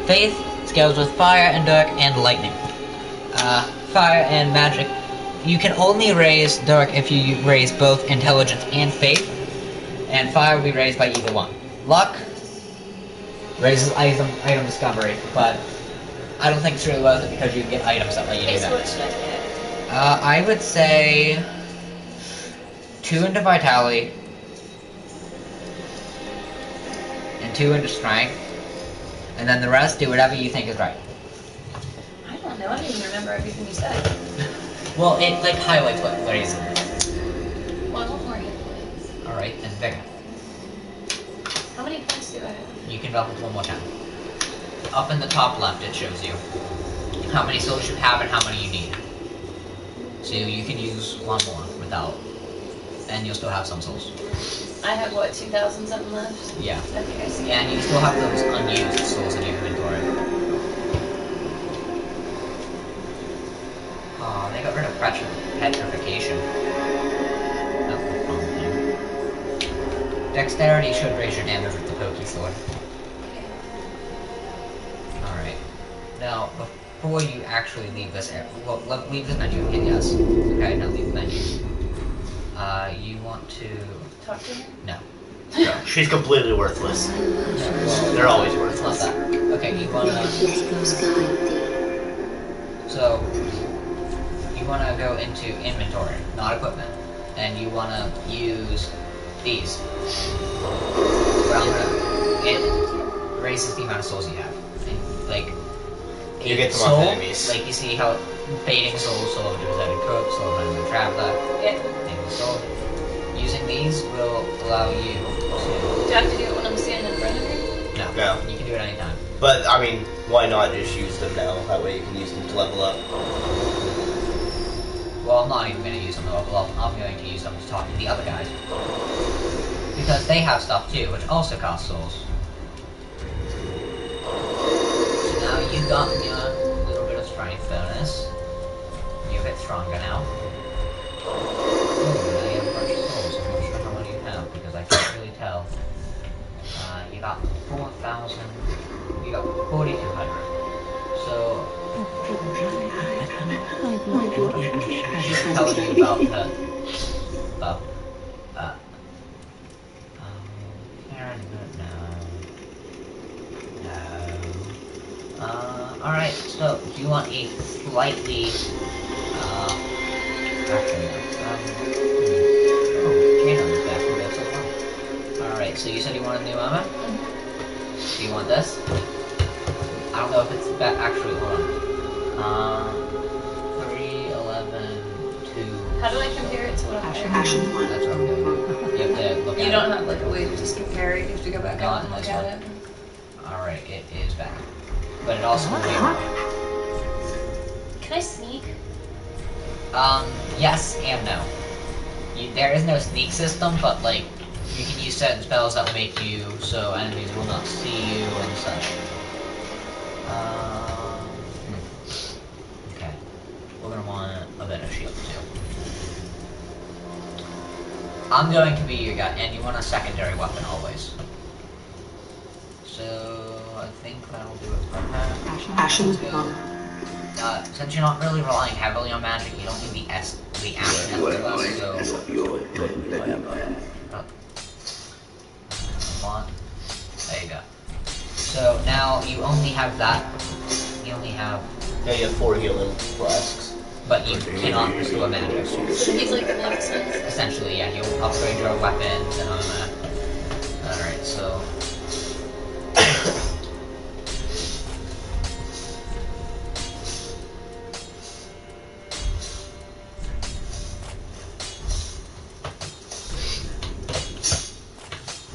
Faith scales with fire and dark and lightning. Fire and magic. You can only raise dark if you raise both intelligence and faith, and fire will be raised by either one. Luck raises item discovery, but I don't think it's really worth it because you can get items that let you do Okay, so what that. should I get? I would say 2 into vitality and 2 into strength, and then the rest do whatever you think is right. I don't know. I don't even remember everything you said. Well, it like highlights what is. Well, I want more hit points. Alright, and vigor. How many points do I have? You can drop it one more time. Up in the top left, it shows you how many souls you have and how many you need. So you can use one more without, and you'll still have some souls. I have what, 2,000 something left? Yeah. Okay, I see. Yeah, and you still have those unused souls in your inventory. Oh, they got rid of petrification. That's the fun thing. Dexterity should raise your damage with the Poke Sword. Alright. Now, before you actually leave this area, well, leave this menu again, yes. Okay, now leave the menu. You want to... Talk to him? No. She's completely worthless. They're always It's not worthless. that. Okay, you wanna... So, you wanna go into inventory, not equipment. And you wanna use these. It raises the amount of souls you have. And, like... You get them soul, off enemies. Like you see how baiting soul of deserted cook, soul of random traveler, Yeah. and soul. Using these will allow you to... Do I have to do it when I'm standing in front of you? No. No. You can do it anytime. But, I mean, why not just use them now? That way you can use them to level up. Well, I'm not even going to use them to level up. I'm going to use them to talk to the other guys. Because they have stuff too, which also costs souls. So now you've got your little bit of strength bonus. You're a bit stronger now. Oh, now you have a bunch of souls. I'm not sure how many you have because I can't really tell. You got 4,000. You got 4,200. So she's telling you about her. About Karen, no. Alright, so do you want a slightly actually no. Oh, Jane is back from there so far. Alright, so you said you wanted new armor? Do you want this? I don't know if it's actually, hold on. 3, 11, 2. How do I compare it to what I'm doing? That's what I'm doing. You have to look at You it. don't have like a way to just compare it. You have to go back out and look at it. Alright, it is back. But it also will be more. Can I sneak? Yes and no. There is no sneak system, but like, you can use certain spells that will make you so enemies will not see you and such. Okay. We're gonna want a better shield too. I'm going to be your guy, and you want a secondary weapon always. So I think that'll do it for her. Ashen Good. Since you're not really relying heavily on magic, you don't need the ashen escalus, so there you go. So now you only have that. You only have, Now you have 4 healing flasks. but you cannot restore magic. So he's like the next one. Essentially, yeah, you'll upgrade your weapons and armor. Alright, so.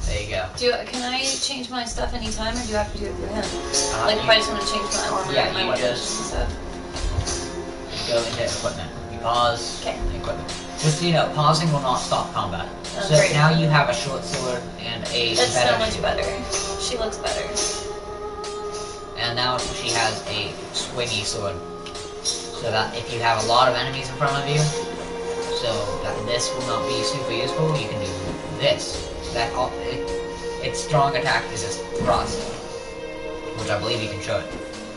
There you go. Can I change my stuff anytime, or do I have to do it for him? Like if I just want to change my armor yeah, and my you weapons just- and stuff. You go into equipment. You pause. Okay. Equipment. Just so you know, pausing will not stop combat. Oh, So great. now you have a short sword and a That's better so much shield. better. She looks better. And now she has a swingy sword. So that if you have a lot of enemies in front of you, so that this will not be super useful, you can do this. Its strong attack is just thrust, which I believe you can charge.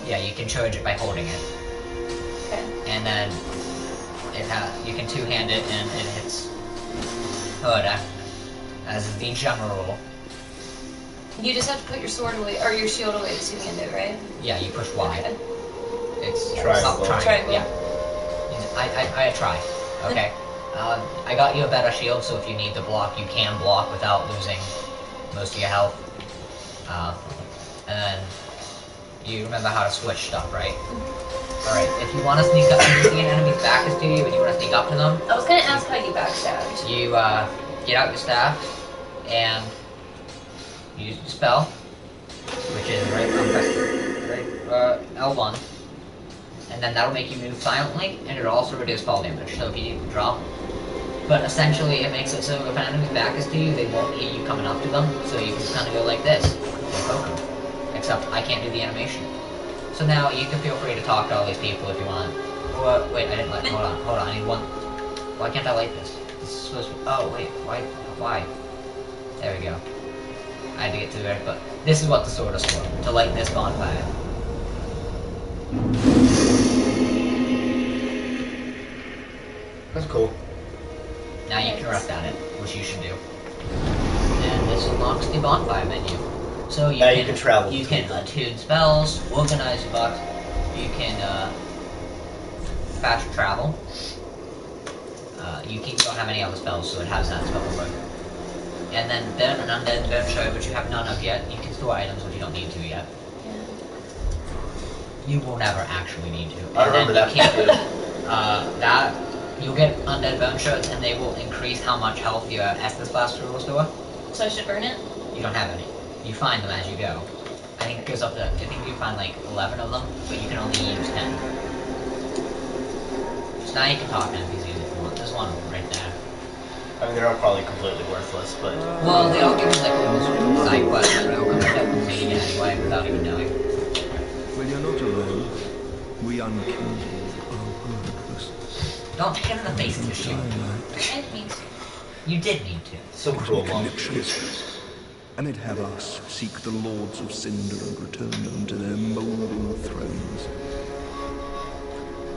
Yeah, you can charge it by holding it. Okay. And then you can two-hand it and it hits Hoda as the general rule. You just have to put your sword away, or your shield away to two-hand it, right? Yeah, you push Y. Okay. It's Triangle. Triangle. Yeah. I try. Okay. I got you a better shield, so if you need to block, you can block without losing most of your health. And then you remember how to switch stuff, right? Alright, if you want to sneak up, if you see an enemy's back is to you and you want to sneak up to them, I was gonna ask how you backstabbed. you get out your staff and use the spell, which is right L1, and then that'll make you move silently, and it'll also reduce fall damage. So if you need to drop, but essentially it makes it so if an enemy's back is to you, they won't hear you coming up to them, so you can just kind of go like this and poke them. Except I can't do the animation. So now you can feel free to talk to all these people if you want. Or, wait, I didn't light. Hold on. I need one. Why can't I light this? This is supposed to. Oh wait, why? There we go. I had to get to it, but this is what the sword is for, to light this bonfire. That's cool. Now you can rest at it, which you should do. And this unlocks the bonfire menu. So you Now can, you can travel You between can them. attune spells, organize your box, you can fast travel. You don't have any other spells, so it has that spell work. And then an undead bone show, which you have none of yet. You can store items which you don't need to yet. You will never actually need to. I remember that You too. that you'll get undead bone shards, and they will increase how much health your Estus Blaster will restore. So I should burn it? You don't have any. You find them as you go. I think it goes up to. I think you find like 11 of them, but you can only use 10. So now you can talk to NPCs if you want. There's one right there. I mean, they're all probably completely worthless, but Well, they all give you like a little side quest that will come up completing it anyway without even knowing. When you're not alone, we unkindle our purpose. Don't hit him in the face with your shield. I didn't mean to. You did need to. so cruel, Mom. Connections. And it'd have us seek the Lords of Cinder and return them to their moulding thrones.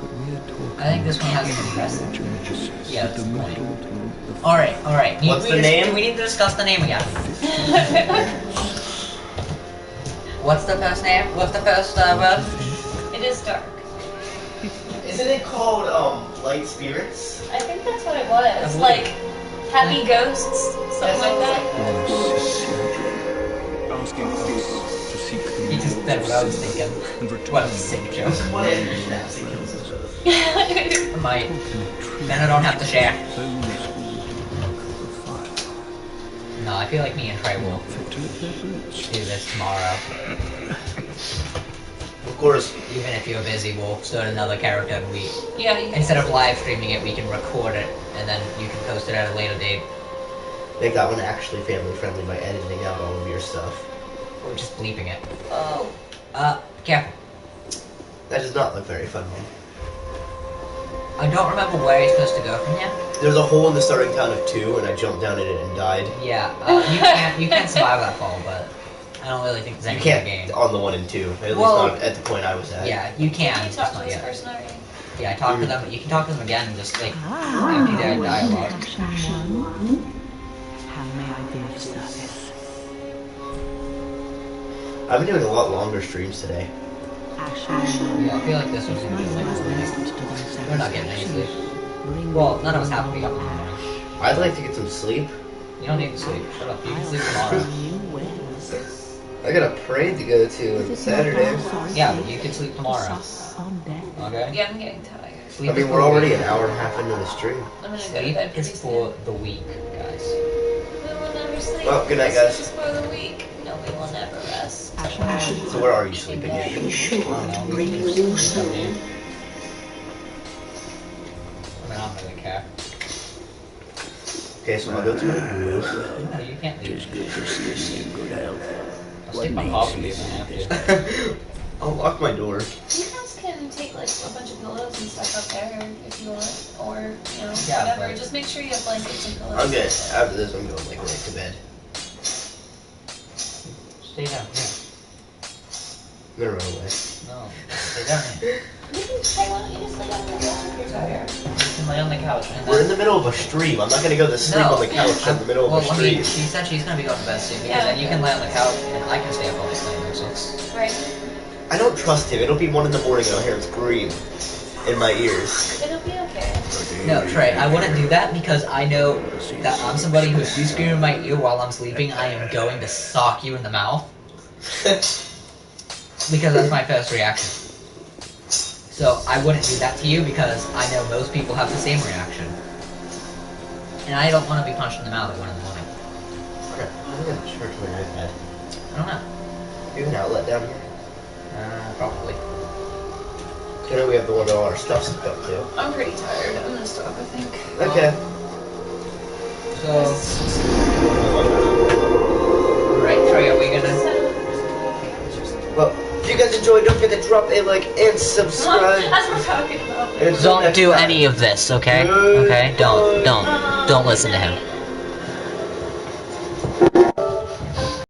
But we're talking I think this one has some press. legends Yeah, that that's the the point. mortal to the Alright. What's the name? Do we need to discuss the name again? What's the first name? What's the first word? It is dark. Isn't it called Light Spirits? I think that's what it was. Like, happy ghosts? Something like that? asking us to seek the You just said what I was thinking. and return What a sick joke. What is that? Might. Then I don't have to share. those who walk the fire, No, I feel like me and Trey will fit to their boots. do this tomorrow. Of course. Even if you're busy, we'll start another character and we, Yeah, you can. instead of live streaming it, we can record it and then you can post it at a later date. Make that one actually family friendly by editing out all of your stuff. Or just bleeping it. Oh. Careful. That does not look very fun, man. I don't remember where you're supposed to go from here. There's a hole in the starting town of 2, and I jumped down in it and died. Yeah, you can't survive that fall, but I don't really think there's You any other can't game. on the 1 and 2, at Well, least not at the point I was at. Yeah, you can. Can you just talk to not this yet. person already? Yeah, I talked to them. You can talk to them again and just like empty their dialogue. Action 1. How may I be of service? I've been doing a lot longer streams today. Action 1. Yeah, I feel like this was gonna be like we're not getting any sleep. Well, none of us have to be up in the morning. I'd like to get some sleep. You don't need to sleep. Shut up. You can sleep I'll tomorrow. show you ways. I got a parade to go to on Saturday. Yeah, but you can sleep tomorrow. On deck. Okay. Yeah, I'm getting tired. Sleep I mean, is we're for the already weak. an hour and a half into the stream. I'm gonna go to Sleep bed is pretty for soon. the weak, guys. We will never sleep. Well, good night, Sleep guys. is for the weak. No, we will never rest. Action 1. So where are you sleeping? I don't know. Bring you some I mean, I don't really care. Okay, so I'll go to my room. No, you can't leave. It's good to see you in good health. I'll stick my coffee if I have to. I'll lock my door. You guys can take like a bunch of pillows and stuff up there if you want, or you know, Yeah, whatever. but- Just make sure you have blankets and pillows. I'm good. After this, I'm going like right to bed. Stay down here. I'm gonna run away. No, stay down here. You can say, why don't you just lay down on the couch if you're tired? You can lay on the couch. And We're in then... the middle of a stream. I'm not gonna go to sleep No, on the couch in the middle of well, a I mean, stream. she said she's gonna be going to bed soon because Yeah. then you can lay on the couch and I can stay up all night playing music. Right. I don't trust him. It'll be 1 in the morning and I'll hear him scream in my ears. It'll be okay. No, Trey, I wouldn't do that because I know that I'm somebody who if you scream in my ear while I'm sleeping, I am going to sock you in the mouth. Because that's my first reaction. So I wouldn't do that to you because I know most people have the same reaction. And I don't want to be punched in the mouth at 1 in the morning. I'm gonna charge my iPad. I don't know. Do you have an outlet down here? Probably. I know we have the one that all our stuff's hooked up to. I'm pretty tired. I'm gonna stop, I think. Okay. So, right, Trey, are we gonna... Well, if you guys enjoyed, don't forget to drop a like and subscribe. As we're talking about. And until Don't next do time. any of this, okay? Goodbye. Okay? Don't listen to him.